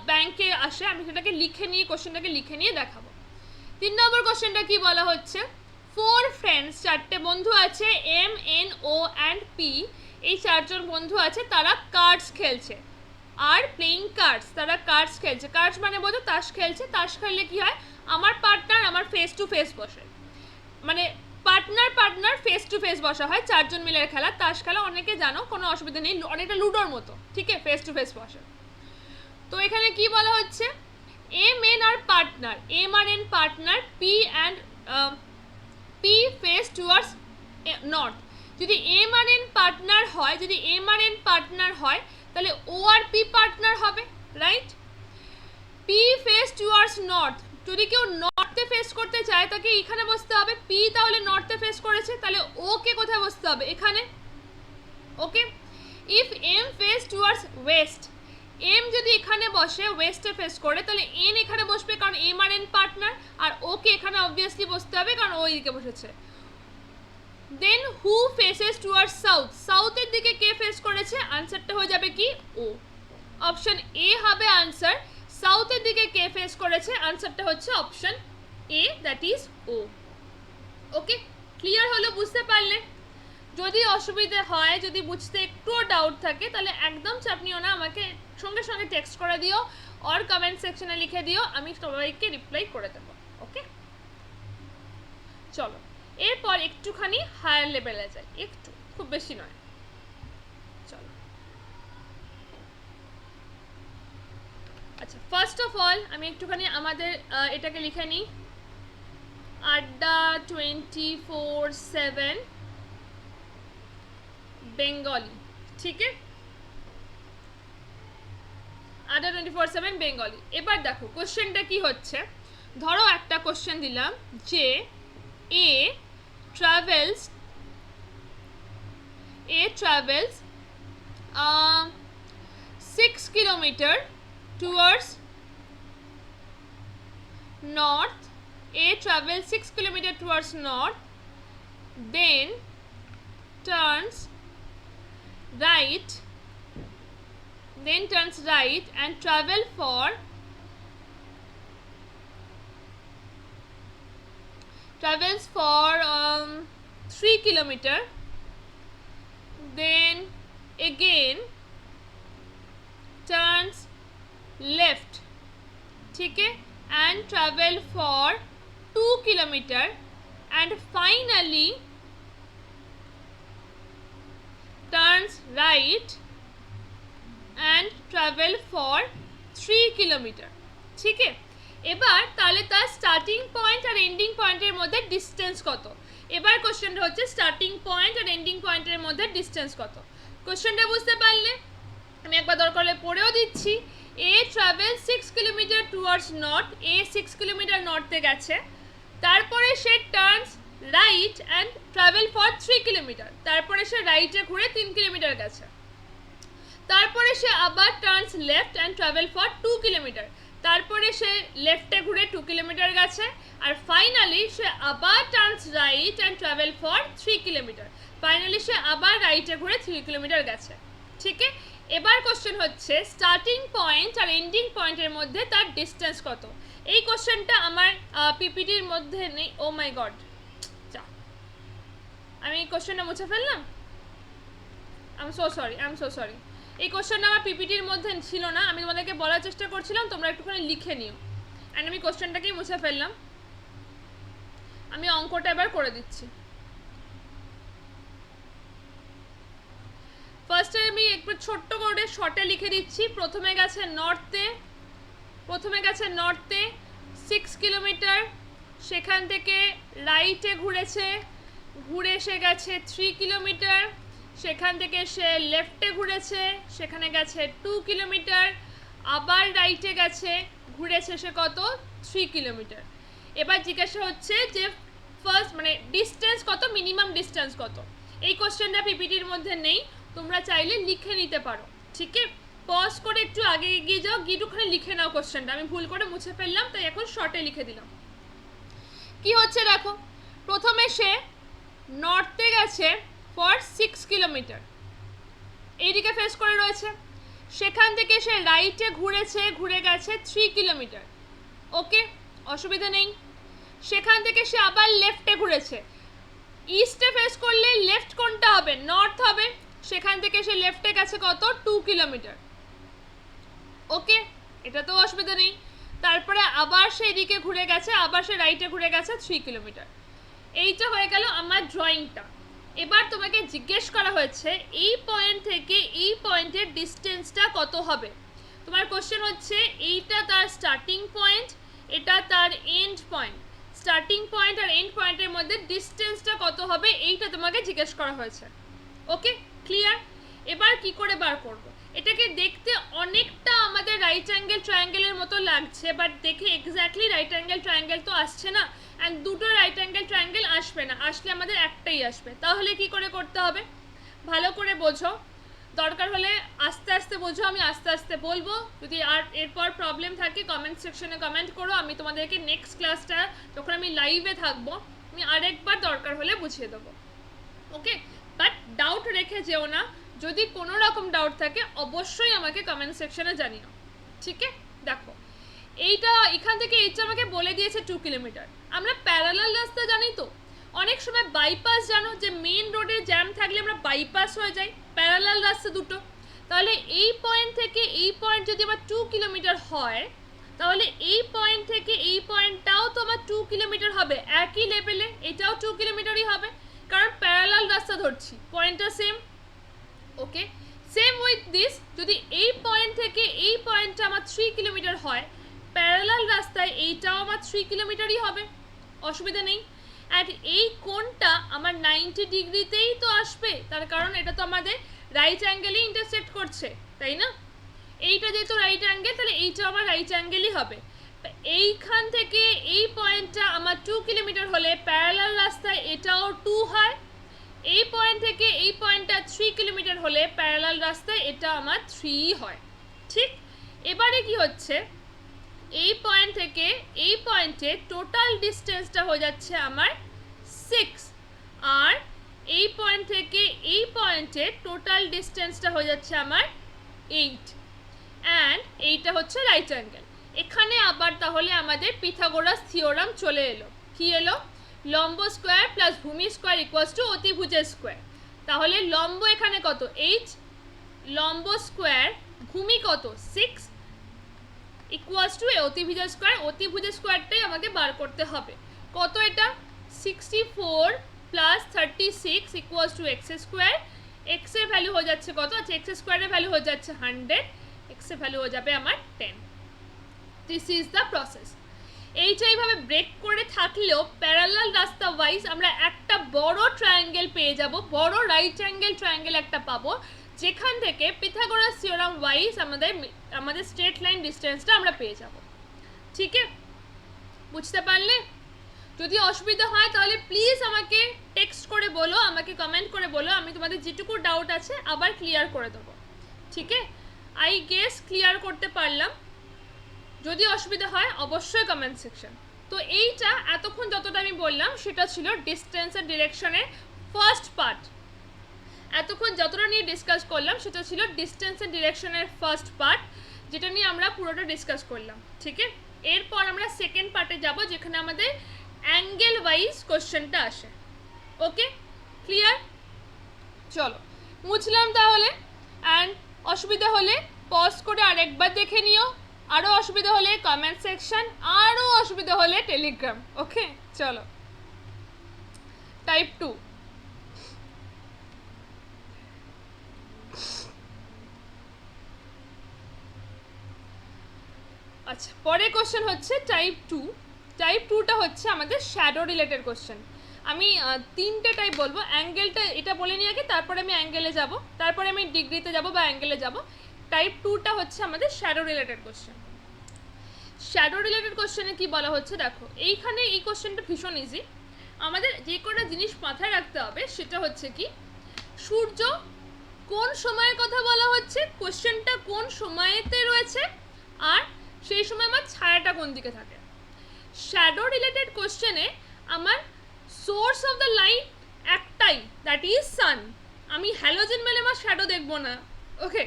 ব্যাংকে আসে, আমি সেটাকে লিখে নিয়ে কোশ্চেনটাকে লিখে নিয়ে দেখাবো। 3 নম্বর কোশ্চেনটা কি বলা হচ্ছে, 4 ফ্রেন্ডস, 4টে বন্ধু আছে, M N O and P, এই 4জন বন্ধু আছে, তারা কার্ডস খেলছে, আর প্লেইং কার্ডস, তারা কার্ডস খেলছে। কার্ডস মানে বোঝো তাস খেলছে, তাস খেললে কি হয়, আমার পার্টনার আমার ফেস টু ফেস বসে, মানে পার্টনার ফেস টু ফেস বসা হয়, 4জন মিলে খেলা, তাস খেলা অনেকে জানো, কোনো অসুবিধা নেই, অনেকটা লুডোর মতো। ঠিক আছে, ফেস টু ফেস বসে। তো এখানে কি বলা হচ্ছে, এম এন আর পার্টনার, এম আর N partner, P and P face towards north. যদি এম আর এন পার্টনার হয়, যদি এম আর এন পার্টনার হয় তাহলে ও আর পি পার্টনার হবে, right? P face towards north, যদি কেউ নর্থে ফেস করতে চায় তাকে এখানে বসতে হবে, পি তাহলে নর্থে ফেস করেছে, তাহলে ও কে কোথায় বসতে হবে, এখানে। Okay, if M face towards west, M যদি এখানে বসে ওয়েস্টে ফেস করে, তাহলে এন এখানে বসবে, কারণ এম আর এন পার্টনার, আর ওকে এখানে অবভিয়াসলি বসতে হবে কারণ ও এদিকে বসেছে। দেন হু ফেসেস টুয়ার্ডস সাউথ, সাউথের দিকে কে ফেস করেছে, আনসারটা হয়ে যাবে কি ও। অপশন এ হবে আনসার, সাউথের দিকে কে ফেস করেছে, আনসারটা হচ্ছে option A, that is O. Okay, clear হলো, বুঝতে পারলে? যদি অসুবিধে হয়, যদি বুঝতে একটুও ডাউট থাকে, তাহলে একদম চাপ নিও না, আমাকে সঙ্গে সঙ্গে টেক্সট করে দিও আর কমেন্ট সেকশনে লিখে দিও, আমি সবাইকে রিপ্লাই করে দেবো। ওকে, চলো এরপর একটুখানি হায়ার লেভেলে যাই, একটু, খুব বেশি নয়। চলো, আচ্ছা, ফার্স্ট অফ অল আমি একটুখানি আমাদের এটাকে লিখে নিই, আড্ডা 24/7 বেঙ্গলি। ঠিক আছে, আড্ডা 24/7 বেঙ্গলি। এবার দেখো কোশ্চেনটা কি হচ্ছে, ধরো একটা কোশ্চেন দিলাম যে এ travels A travels 6 kilometer towards north. A travels 6 kilometer towards north, then turns right and travels for 3 kilometer, then again turns left, ठीक है, and travel for 2 kilometer, and finally turns right and travel for 3 kilometer, ঠিক है। এবার তাহলে তার starting point আর ending পয়েন্টের মধ্যে ডিস্টেন্স কত। এবার কোশ্চেনটা হচ্ছে স্টার্টিং পয়েন্ট আর এন্ডিং পয়েন্টের মধ্যে ডিস্টেন্স কত। কোশ্চেনটা বুঝতে পারলে আমি একবার দরকার হলে পড়েও দিচ্ছি। A travel 6 kilometre towards north, A 6 kilometre নর্থে গেছে, তারপরে সে turns right and travel for 3 kilometre, তারপরে সে রাইটে ঘুরে 3 কিলোমিটার গেছে, তারপরে সে আবার turns left and travel for 2 kilometre, তারপরে সে লেফটে ঘুরে 2 কিলোমিটার গেছে, আর ফাইনালি সে আবার turns right and travel for 3 kilometre, finally সে আবার রাইটে ঘুরে 3 কিলোমিটার গেছে, ঠিক আছে। এবার কোশ্চেন হচ্ছে স্টার্টিং পয়েন্ট আর এন্ডিং পয়েন্টের মধ্যে তার ডিস্টেন্স কত। এই কোশ্চেনটা আমার পিপিটির মধ্যে নেই। ও মাই গড, আমি এই কোশ্চেনটা মুছে ফেললাম, আই এম সো সরি। এই কোশ্চেনটা আমার পিপিটির মধ্যে ছিল না, আমি তোমাদেরকে বলার চেষ্টা করছিলাম তোমরা একটুখানি লিখে নিও, অ্যান্ড আমি কোশ্চেনটাকেই মুছে ফেললাম। আমি অঙ্কটা এবার করে দিচ্ছি। ফার্স্টে আমি একটু ছোট্ট করে শর্টে লিখে দিচ্ছি। প্রথমে গেছে নর্থে 6 কিলোমিটার, সেখান থেকে রাইটে ঘুরে এসে গেছে 3 কিলোমিটার, সেখান থেকে সে লেফটে ঘুরেছে, সেখানে গেছে 2 কিলোমিটার, আবার রাইটে গেছে, ঘুরেছে সে কত 3 কিলোমিটার। এবার জিজ্ঞাসা হচ্ছে যে ফার্স্ট মানে ডিস্টেন্স কত, মিনিমাম ডিস্টেন্স কত। এই কোশ্চেনটা পিপিটির মধ্যে নেই, তোমরা চাইলে লিখে নিতে পারো, ঠিক আছে। পজ করে একটু আগে এগিয়ে যাও, গিয়ে একটুখানি লিখে নাও কোশ্চেনটা, আমি ভুল করে মুছে ফেললাম তাই এখন শর্টে লিখে দিলাম। কি হচ্ছে দেখো, প্রথমে সে নর্থে গেছে ফর 6 কিলোমিটার, এইদিকে ফেস করে রয়েছে, সেখান থেকে সে রাইটে ঘুরে গেছে 3 কিলোমিটার, ওকে অসুবিধা নেই। সেখান থেকে সে আবার লেফটে ঘুরেছে, ইস্টে ফেস করলে লেফট কোনটা হবে, নর্থ হবে, সেখান থেকে সে লেফটে গেছে কত 2 কিলোমিটার, ওকে এটা তো অসুবিধা নেই। তারপরে আবার সে এদিকে ঘুরে গেছে, আবার সে রাইটে ঘুরে গেছে 3 কিলোমিটার। এইটা হয়ে গেল আমার ড্রয়িংটা। এবার তোমাকে জিজ্ঞেস করা হয়েছে এই পয়েন্ট থেকে এই পয়েন্টের ডিস্টেন্সটা কত হবে। তোমার কোশ্চেন হচ্ছে এইটা তার স্টার্টিং পয়েন্ট, এটা তার এন্ড পয়েন্ট, স্টার্টিং পয়েন্ট আর এন্ড পয়েন্টের মধ্যে ডিস্টেন্সটা কত হবে এইটা তোমাকে জিজ্ঞেস করা হয়েছে, ওকে ক্লিয়ার। এবার কি করে বার করব, এটাকে দেখতে অনেকটা আমাদের রাইট অ্যাঙ্গেল ট্রায়াঙ্গেলের মতো লাগছে, বাট দেখে এক্স্যাক্টলি রাইট অ্যাঙ্গেল ট্রায়াঙ্গেল তো আসছে না, অ্যান্ড দুটো রাইট অ্যাঙ্গেল ট্রায়াঙ্গেল আসবে না, আসলে আমাদের একটাই আসবে। তাহলে কি করে করতে হবে ভালো করে বোঝো, দরকার হলে আস্তে আস্তে বোঝো, আমি আস্তে আস্তে বলবো, যদি আর এরপর প্রবলেম থাকে কমেন্ট সেকশনে কমেন্ট করো, আমি তোমাদেরকে নেক্সট ক্লাসটা যখন আমি লাইভে থাকবো আমি আরেকবার দরকার হলে বুঝিয়ে দেবো, ওকে। বাট ডাউট রেখে যেও না, যদি কোনো রকম ডাউট থাকে অবশ্যই আমাকে কমেন্ট সেকশনে জানিও, ঠিক আছে। দেখো এইটা এখান থেকে এইটা আমাকে বলে দিয়েছে 2 কিলোমিটার। আমরা প্যারালাল রাস্তা জানি তো, অনেক সময় বাইপাস জানো যে মেন রোডে জ্যাম থাকলে আমরা বাইপাস হয়ে যাই, প্যারালাল রাস্তা দুটো। তাহলে এই পয়েন্ট থেকে এই পয়েন্ট যদি আমার 2 কিলোমিটার হয়, তাহলে এই পয়েন্ট থেকে এই পয়েন্টটাও তো আমার 2 কিলোমিটার হবে, একই লেভেলে এটাও 2 কিলোমিটারই হবে, কারণ প্যারালাল রাস্তা ধরছি, পয়েন্টটা same, okay. Same with this, যদি এই পয়েন্ট থেকে এই পয়েন্টটা আমার 3 কিলোমিটার হয়, প্যারালাল রাস্তায় এইটাও আমার 3 কিলোমিটারই হবে, অসুবিধা নেই। অ্যান্ড এই কোণটা আমার 90 ডিগ্রিতেই তো আসবে, তার কারণ এটা তো আমাদের রাইট অ্যাঙ্গেলেই ইন্টারসেক্ট করছে, তাই না। এইটা যেহেতু রাইট অ্যাঙ্গেল, তাহলে এইটাও আমার রাইট অ্যাঙ্গেলই হবে। এইখান থেকে এই পয়েন্টটা আমার 2 কিলোমিটার হলে প্যারালাল রাস্তায় এটাও 2 হয়, এই পয়েন্ট থেকে এই পয়েন্টটা 3 কিলোমিটার হলে প্যারালাল রাস্তায় এটা আমার 3 হয়। ঠিক, এবারে কি হচ্ছে, এই পয়েন্ট থেকে এই পয়েন্টে টোটাল ডিস্টেন্সটা হয়ে যাচ্ছে আমার 6, আর এই পয়েন্ট থেকে এই পয়েন্টে টোটাল ডিস্টেন্সটা হয়ে যাচ্ছে আমার 8, অ্যান্ড এইটা হচ্ছে রাইট অ্যাঙ্গেল। এখানে আবার তাহলে আমাদের পিথাগোরাস থিওরাম চলে এলো। কি এলো? লম্ব স্কোয়ার প্লাস ভূমি স্কোয়ার ইকুয়ালস টু অতিভুজের স্কোয়ার। তাহলে লম্ব এখানে কত? 8, লম্ব স্কোয়ার, ভূমি কত? 6, ইকুয়ালস টু অতিভুজের স্কোয়ার। অতিভুজের স্কোয়ারটাই আমাকে বার করতে হবে। কত এটা? 64 plus 36 equals to x square. X এর ভ্যালু হয়ে যাচ্ছে কত? আচ্ছা, এক্স স্কোয়ারের ভ্যালু হয়ে যাচ্ছে 100, এক্স এর ভ্যালু হয়ে যাবে আমার 10। This is the process. এইটা এইভাবে ব্রেক করে থাকলেও প্যারালাল রাস্তা ওয়াইজ আমরা একটা বড় ট্রায়াঙ্গেল পেয়ে যাব, বড় রাইট অ্যাঙ্গেল ট্রায়াঙ্গেল একটা পাবো, যেখান থেকে পিথাগোরাস থিওরাম ওয়াইজ আমাদের স্ট্রেট লাইন ডিস্টেন্সটা আমরা পেয়ে যাব। ঠিক আছে, বুঝতে পারলে? যদি অসুবিধা হয় তাহলে প্লিজ আমাকে টেক্সট করে বলো, আমাকে কমেন্ট করে বলো, আমি তোমাদের যেটুকু ডাউট আছে আবার ক্লিয়ার করে দেবো। ঠিক আছে, আই গেস ক্লিয়ার করতে পারলাম। যদি অসুবিধা হয় অবশ্যই কমেন্ট সেকশন। তো এইটা এতক্ষণ যতটা আমি বললাম সেটা ছিল ডিস্টেন্স আর ডিরেকশনের ফার্স্ট পার্ট। এতক্ষণ যতটা নিয়ে ডিসকাস করলাম সেটা ছিল ডিস্টেন্স আর ডিরেকশনের ফার্স্ট পার্ট, যেটা নিয়ে আমরা পুরোটা ডিসকাস করলাম। ঠিক আছে, এরপর আমরা সেকেন্ড পার্টে যাব, যেখানে আমাদের অ্যাঙ্গেল ওয়াইজ কোশ্চেনটা আসে। ওকে, ক্লিয়ার? চলো মুছলাম তাহলে। অ্যান্ড অসুবিধা হলে পজ করে আরেকবার দেখে নিও, আরও অসুবিধা হলে কমেন্ট সেকশন, আরও অসুবিধা হলে টেলিগ্রাম। ওকে, চলো টাইপ 2। আচ্ছা, পরের কোশ্চেন হচ্ছে টাইপ 2। টাইপ 2টা হচ্ছে আমাদের শ্যাডো রিলেটেড কোশ্চেন। আমি 3টে টাইপ বলবো। অ্যাঙ্গেলটা এটা বলে নিয়ে আগে, তারপরে আমি অ্যাঙ্গেলে যাব, তারপরে আমি ডিগ্রিতে যাব বা অ্যাঙ্গেলে যাব। টাইপ 2টা হচ্ছে আমাদের shadow related question. Shadow related কোশ্চেনে কি বলা হচ্ছে দেখো, এইখানে এই কোশ্চেনটা ভীষণ ইজি। আমাদের যে কটা জিনিস মাথায় রাখতে হবে সেটা হচ্ছে কি, সূর্য কোন সময়ের কথা বলা হচ্ছে, কোশ্চেনটা কোন সময়েতে রয়েছে, আর সেই সময় আমার ছায়াটা কোন দিকে থাকে। শ্যাডো রিলেটেড কোশ্চেনে আমার সোর্স অফ দ্য লাইট একটাই, দ্যাট ইজ সান। আমি হ্যালোজেন মেলে আমার শ্যাডো দেখবো না। ওকে,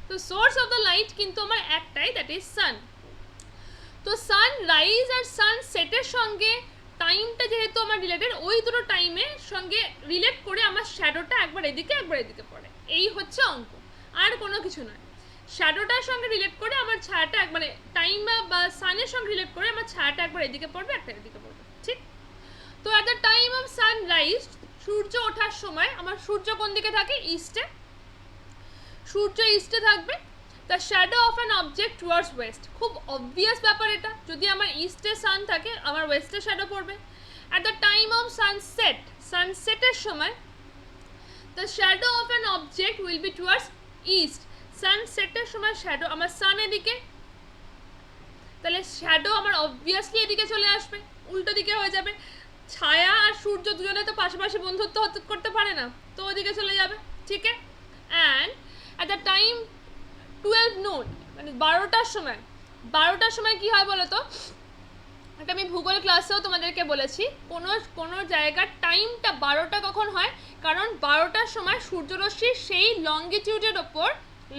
তো সোর্স অফ দ্য লাইট কিন্তু আমার একটাই, দ্যাট ইজ সান। তো সানরাইজ আর সানসেটের সঙ্গে টাইমটা যেহেতু আমার রিলেটেড, ওই দুটো টাইমের সঙ্গে রিলেট করে আমার শ্যাডোটা একবার এদিকে একবার এদিকে পড়ে। এই হচ্ছে অঙ্ক, আর কোনো কিছু নয়। শ্যাডোটার সঙ্গে রিলেট করে আমার ছায়াটা মানে টাইম বা সানের সঙ্গে রিলেট করে আমার ছায়াটা একবার এদিকে পড়বে, একটা এদিকে পড়বে। ঠিক, তো at the time of sunrise, সূর্য ওঠার সময় আমার সূর্য কোন দিকে থাকে? ইস্টে। সূর্য ইস্টে থাকবে। The shadow of an object towards west. খুব অবভিয়াস ব্যাপার এটা, যদি আমার ইস্টে সান থাকে আমার ওয়েস্টে শ্যাডো পড়বে। At the time of sunset, সানসেটের সময় the shadow of an object will be towards east. সানসেটের সময় শ্যাডো আমার সান এদিকে, তাহলে শ্যাডো আমার অবভিয়াসলি এদিকে চলে আসবে, উল্টো দিকে হয়ে যাবে। ছায়া আর সূর্য দুজনে তো পাশাপাশি বন্ধুত্ব করতে পারে না, তো ওদিকে চলে যাবে। ঠিক আছে, and at the time 12 noon, মানে 12টার সময়, 12টার সময় কী হয় বলো তো? এটা আমি ভূগোল ক্লাসেও তোমাদেরকে বলেছি, কোনো জায়গার টাইমটা 12টা কখন হয়, কারণ 12টার সময় সূর্যরশ্মি সেই লঙ্গিটিউডের ওপর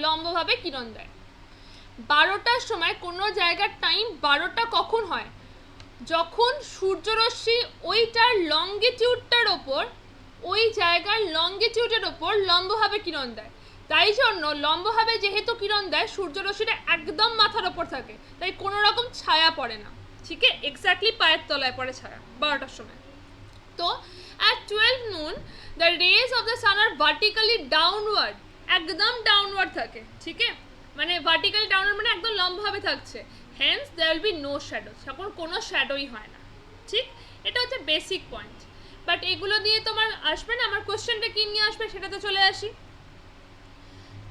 লম্বভাবে কিরণ দেয়। 12টার সময় কোনো জায়গার টাইম 12টা কখন হয়? যখন সূর্যরশ্মি ওইটার লঙ্গিটিউডটার ওপর, ওই জায়গার লঙ্গিটিউডের ওপর লম্বভাবে কিরণ দেয়। তাই জন্য লম্বভাবে যেহেতু কিরণ দেয়, সূর্যরশ্মিটা একদম মাথার ওপর থাকে, তাই কোনো রকম ছায়া পড়ে না। ঠিক আছে, এক্স্যাক্টলি পায়ের তলায় পড়ে ছায়া 12টার সময়। তো at 12 noon the rays of the sun are vertically downward, একদম ডাউনওয়ার্ড থাকে। ঠিক আছে, মানে ভার্টিক্যালি ডাউনওয়ার্ড মানে একদম লম্বভাবে থাকছে। hence there will be no shadow, তখন কোনো শ্যাডোই হয় না। ঠিক, এটা হচ্ছে বেসিক পয়েন্ট। বাট এগুলো দিয়ে তোমার আসবে না, আমার কোশ্চেনটা কি নিয়ে আসবে সেটাতে চলে আসি।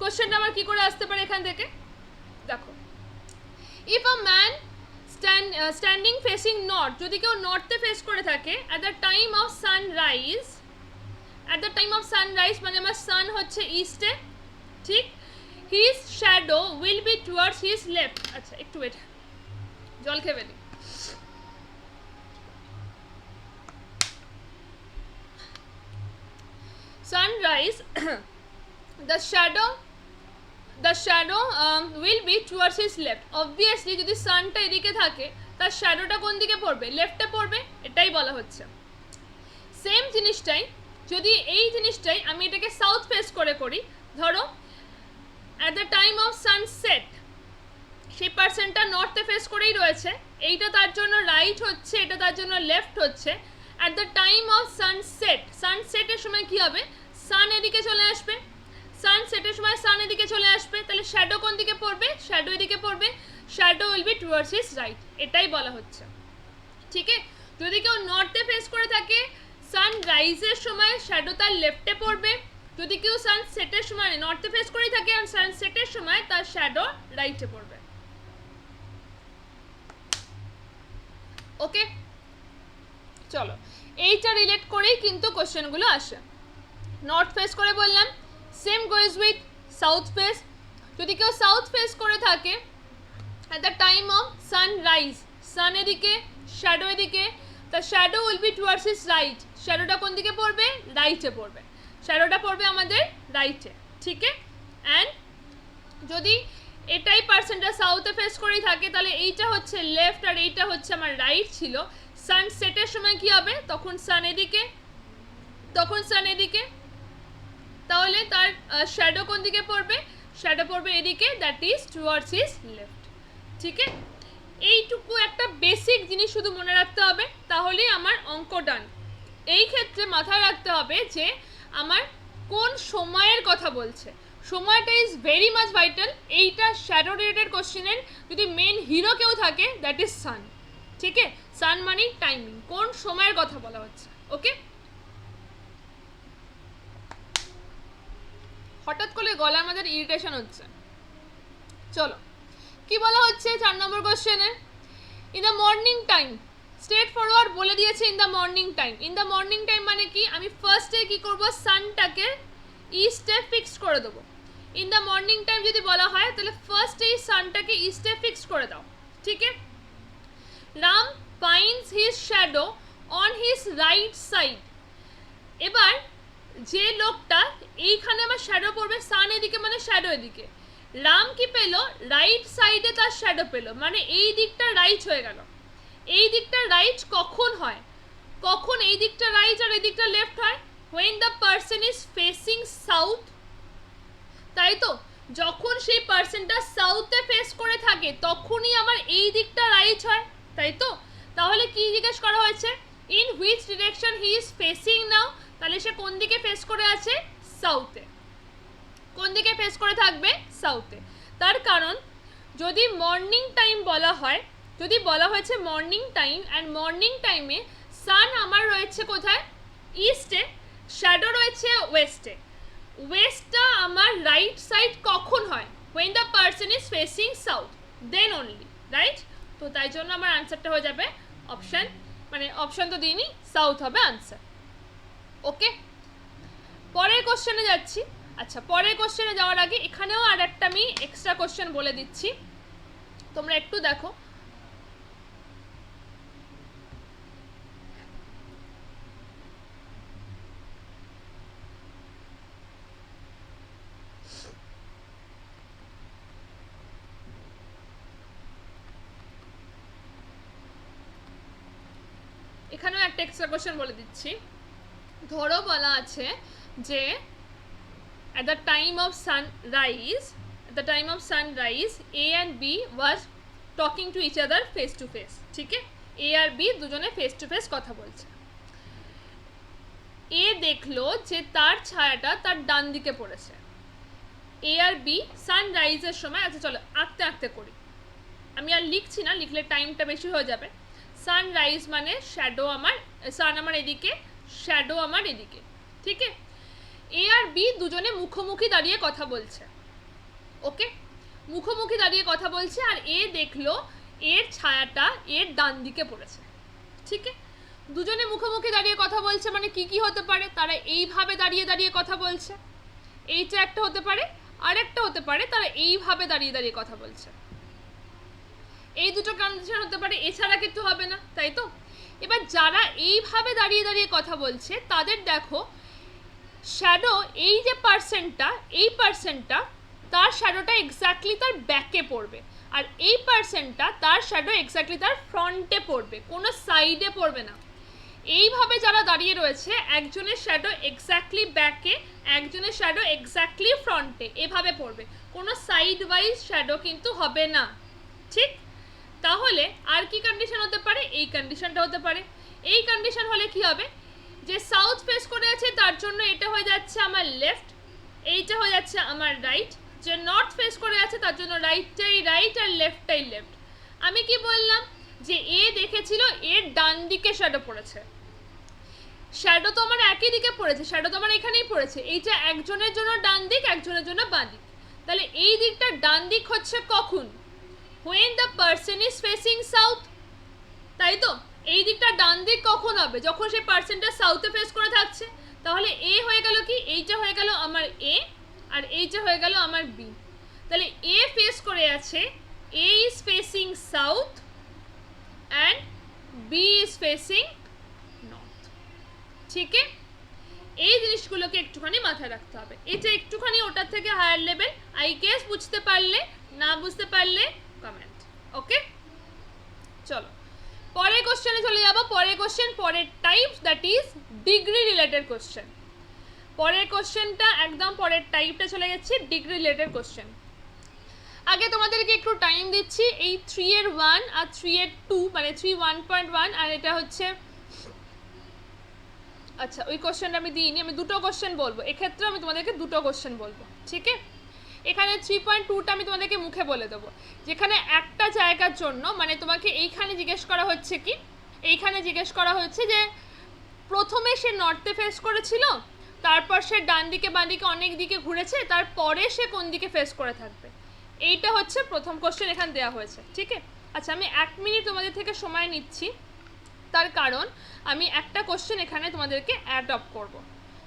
কোশ্চেনটা আমার কি করে আসতে পারে এখান থেকে দেখো, if a man standing facing north, যদি কেউ নর্থে ফেস করে থাকে, at the time of sunrise, at the time of sunrise মানে আমার সান হচ্ছে ইস্টে, ঠিক, his shadow will be towards his left. আচ্ছা একটু ওয়েট, জল খেয়ে ফেলি। Sunrise the shadow will be towards his left. obviously যদি সানটা এদিকে থাকে তার শ্যাডোটা কোন দিকে পড়বে? লেফটে পড়বে, এটাই বলা হচ্ছে। সেম জিনিসটাই যদি এই জিনিসটাই আমি এটাকে সাউথ ফেস করে করি, ধরো at the time of sunset সেই পার্সনটা নর্থে ফেস করেই রয়েছে, এইটা তার জন্য রাইট হচ্ছে, এটা তার জন্য লেফট হচ্ছে। At the time of sunset, সানসেটের সময় কি হবে? সান এদিকে চলে আসবে, সানসেটের সময় সান এদিকে চলে আসবে, তাহলে শ্যাডো কোন দিকে পড়বে? শ্যাডো এদিকে পড়বে, shadow will be towards his right, এটাই বলা হচ্ছে। ঠিক আছে, যদি কেউ নর্থে ফেস করে থাকে সানরাইজের সময় শ্যাডো তার লেফটে পড়বে, যদি কেউ সানসেটের সময় নর্থে ফেস করেই থাকে আর সানসেটের সময় তার শ্যাডো রাইটে পড়বে। ওকে, চলো এইটা রিলেট করেই কিন্তু কোশ্চেনগুলো আসে। নর্থ ফেস করে বললাম, same goes with south face. যদি কেউ সাউথ ফেস করে থাকে at the time of sunrise, sun এদিকে শ্যাডো এদিকে, the shadow will be towards his right, শ্যাডোটা কোন দিকে পড়বে? রাইটে পড়বে, শ্যাডোটা পড়বে আমাদের রাইটে। ঠিক আছে, অ্যান্ড যদি এটাই পার্সনটা সাউথে ফেস করেই থাকে তাহলে এইটা হচ্ছে লেফট আর এইটা হচ্ছে আমার রাইট ছিল। সানসেটের সময় কি হবে? তখন সান এদিকে, তখন সান এদিকে, তাহলে তার শ্যাডো কোন দিকে পড়বে? শ্যাডো পড়বে এদিকে, that is towards his left. ঠিক আছে, এইটুকু একটা বেসিক জিনিস শুধু মনে রাখতে হবে, তাহলেই আমার অঙ্ক ডান। এই ক্ষেত্রে মাথায় রাখতে হবে যে আমার কোন সময়ের কথা বলছে, সময়টা ইজ ভেরি মাচ ভাইটাল। এইটা শ্যাডো রিলেটেড কোশ্চেনের যদি মেন হিরো কেউ থাকে দ্যাট ইজ সান। ঠিক আছে, সান মানে টাইমিং, কোন সময়ের কথা বলা হচ্ছে। ওকে, হঠাৎ করে গলা আমাদের ইরিটেশন হচ্ছে। চলো কি বলা হচ্ছে 4 নম্বর কোশ্চেনে? In the morning time, straight forward বলে দিয়েছে in the morning time. In the morning time মানে কি? আমি ফার্স্টে কি করব? সানটাকে ইস্টে ফিক্স করে দেবো। ইন দ্য মর্নিং টাইম যদি বলা হয় তাহলে ফার্স্টেই সানটাকে ইস্টে ফিক্স করে দাও। ঠিক আছে, Ram finds his shadow on his right side. এবার যে লোকটা এইখানে আমার শ্যাডো পড়বে, সান এদিকে মানে শ্যাডো এদিকে, রাম কি পেল? রাইট সাইডে তার শ্যাডো পেল, মানে এই দিকটা রাইট হয়ে গেল। এই দিকটা রাইট কখন হয়? কখন এই দিকটা রাইট আর এই দিকটা লেফট হয়? when the person is facing south, তাই তো, যখন সেই পার্সনটা সাউথে ফেস করে থাকে তখনই আমার এই দিকটা রাইট হয়, তাই তো। তাহলে কি জিজ্ঞেস করা হয়েছে? In which direction he is facing now, তাহলে সে কোন দিকে ফেস করে আছে? সাউথে। কোন দিকে ফেস করে থাকবে? সাউথে। তার কারণ যদি মর্নিং টাইম বলা হয়, যদি বলা হয়েছে মর্নিং টাইম, অ্যান্ড মর্নিং টাইমে সান আমার রয়েছে কোথায়? ইস্টে, শ্যাডো রয়েছে ওয়েস্টে। ওয়েস্টটা আমার রাইট সাইড কখন হয়? when the person is facing south, then only, right? তো তাই জন্য আমার আনসারটা হয়ে যাবে অপশান, মানে অপশান তো দিইনি, সাউথ হবে আনসার। ওকে, পরের কোশ্চেনে যাচ্ছি। আচ্ছা, পরের কোশ্চেনে যাওয়ার আগে এখানেও আর একটা আমি এক্সট্রা কোশ্চেন বলে দিচ্ছি, তোমরা একটু দেখো। এখানেও একটা এক্সট্রা কোশ্চেন বলে দিচ্ছি। ধরো বলা আছে যে at the time of sunrise, A and B was talking to each other face to face. ঠিক আছে, A আর B দুজনে ফেস টু ফেস কথা বলছে। A দেখলো যে তার ছায়াটা তার ডান দিকে পড়েছে। A আর B সানরাইজের সময়, আচ্ছা চলো আঁকতে আঁকতে করি, আমি আর লিখছি না, লিখলে টাইমটা বেশি হয়ে যাবে। সানরাইজ মানে শ্যাডো আমার, সান আমার এদিকে, শ্যাডো আমার এদিকে। ঠিক আছে, এ আর বি দুজনে মুখোমুখি দাঁড়িয়ে কথা বলছে। ওকে, মুখোমুখি দাঁড়িয়ে কথা বলছে, আর এ দেখলো এর ছায়াটা এর ডান দিকে পড়েছে। ঠিক আছে, দুজনে মুখোমুখি দাঁড়িয়ে কথা বলছে মানে কি কি হতে পারে, তারা এইভাবে দাঁড়িয়ে দাঁড়িয়ে কথা বলছে, এইটা একটা হতে পারে, আর একটা হতে পারে তারা এইভাবে দাঁড়িয়ে দাঁড়িয়ে কথা বলছে। এই দুটো কন্ডিশন হতে পারে, এছাড়া কিন্তু হবে না, তাই তো? এবার যারা এইভাবে দাঁড়িয়ে দাঁড়িয়ে কথা বলছে তাদের দেখো শ্যাডো, এই যে পার্সেন্টটা, এই পার্সেন্টটা তার শ্যাডোটা এক্স্যাক্টলি তার ব্যাকে পড়বে, আর এই পার্সেন্টটা তার শ্যাডো এক্স্যাক্টলি তার ফ্রন্টে পড়বে, কোনো সাইডে পড়বে না। এইভাবে যারা দাঁড়িয়ে রয়েছে একজনের শ্যাডো এক্স্যাক্টলি ব্যাকে, একজনের শ্যাডো এক্স্যাক্টলি ফ্রন্টে, এভাবে পড়বে, কোনো সাইড ওয়াইজ শ্যাডো কিন্তু হবে না, ঠিক? তাহলে আর কি কন্ডিশন হতে পারে? এই কন্ডিশনটা হতে পারে। এই কন্ডিশন হলে কি হবে, যে সাউথ ফেস করে আছে তার জন্য এটা হয়ে যাচ্ছে আমার লেফট, এইটা হয়ে যাচ্ছে আমার রাইট, যে নর্থ ফেস করে আছে তার জন্য রাইটটাই রাইট আর লেফটটাই লেফট। আমি কি বললাম, যে এ দেখেছিল এর ডান দিকে শ্যাডো পড়েছে, শ্যাডো তো আমার একই দিকে পড়েছে, শ্যাডো তো আমার এখানেই পড়েছে, এইটা একজনের জন্য ডান দিক, একজনের জন্য বাঁ দিক, তাহলে এই দিকটা ডান দিক হচ্ছে কখন? when the person is facing south, তাই তো? এই দিকটা ডান দিক কখন হবে? যখন সেই পার্সনটা সাউথে ফেস করে থাকছে। তাহলে এ হয়ে গেল কি, এইটা হয়ে গেল আমার এ, আর এইটা হয়ে গেল আমার বি। তাহলে এ ফেস করে আছে, A is facing south and B is facing north, ঠিক আছে? এই জিনিসগুলোকে একটুখানি মাথায় রাখতে হবে। এটা একটুখানি ওটার থেকে হায়ার লেভেল, আই গেস বুঝতে পারলে, না বুঝতে পারলে কমেন্ট, ওকে? চলো পরের কোশ্চেনে চলে যাব। পরের কোশ্চেন, পরের type, that is degree related question. পরের কোশ্চেনটা একদম পরের টাইপটা চলে যাচ্ছে, ডিগ্রি রিলেটেড কোশ্চেন। আগে তোমাদেরকে একটু টাইম দিচ্ছি, এই 3 এর 1 আর 3 এর 2, মানে 3 1.1 আর এটা হচ্ছে, আচ্ছা ওই কোশ্চেনটা আমি দিইনি, আমি দুটো কোশ্চেন বলবো, এক্ষেত্রে আমি তোমাদেরকে দুটো কোশ্চেন বলবো, ঠিক আছে? এখানে 3.2টা আমি তোমাদেরকে মুখে বলে দেবো, যেখানে একটা জায়গার জন্য, মানে তোমাকে এইখানে জিজ্ঞেস করা হচ্ছে কি, এইখানে জিজ্ঞেস করা হচ্ছে যে প্রথমে সে নর্থে ফেস করেছিল, তারপর সে ডান দিকে বাঁ দিকে অনেক দিকে ঘুরেছে, তারপরে সে কোন দিকে ফেস করে থাকবে, এইটা হচ্ছে প্রথম কোশ্চেন এখানে দেওয়া হয়েছে, ঠিক আছে? আচ্ছা আমি 1 মিনিট তোমাদের থেকে সময় নিচ্ছি, তার কারণ আমি একটা কোশ্চেন এখানে তোমাদেরকে অ্যাড আপ করবো,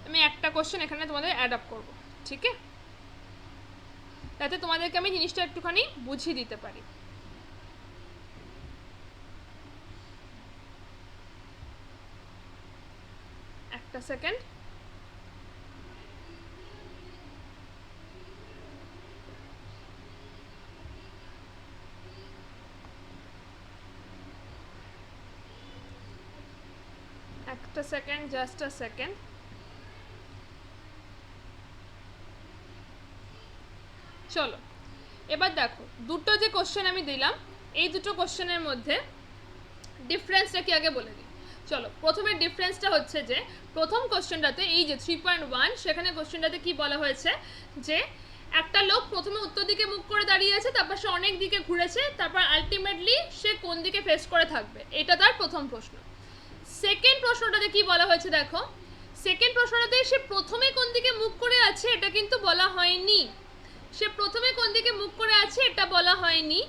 আমি একটা কোশ্চেন এখানে তোমাদের অ্যাড আপ করবো, ঠিক আছে? তাতে তোমাদেরকে আমি জিনিসটা একটুখানি বুঝিয়ে দিতে পারি। একটা সেকেন্ড। একটা সেকেন্ড, জাস্ট আ সেকেন্ড। চলো এবার দেখো, দুটো যে কোশ্চেন আমি দিলাম, এই দুটো কোশ্চেনের মধ্যে ডিফারেন্সটা কি আগে বলে দিই। চলো প্রথমে ডিফারেন্সটা হচ্ছে যে প্রথম কোশ্চেনটাতে এই যে 3.1, সেখানে কোশ্চেনটাতে কি বলা হয়েছে, যে একটা লোক প্রথমে উত্তর দিকে মুখ করে দাঁড়িয়ে আছে, তারপর সে অনেক দিকে ঘুরেছে, তারপর আলটিমেটলি সে কোন দিকে ফেস করে থাকবে, এটা তার প্রথম প্রশ্ন। সেকেন্ড প্রশ্নটাতে কি বলা হয়েছে দেখো, সেকেন্ড প্রশ্নটাতে সে প্রথমে কোন দিকে মুখ করে আছে এটা কিন্তু বলা হয়নি, সে প্রথমে কোন দিকে মুখ করে আছে এটা বলা হয়নি,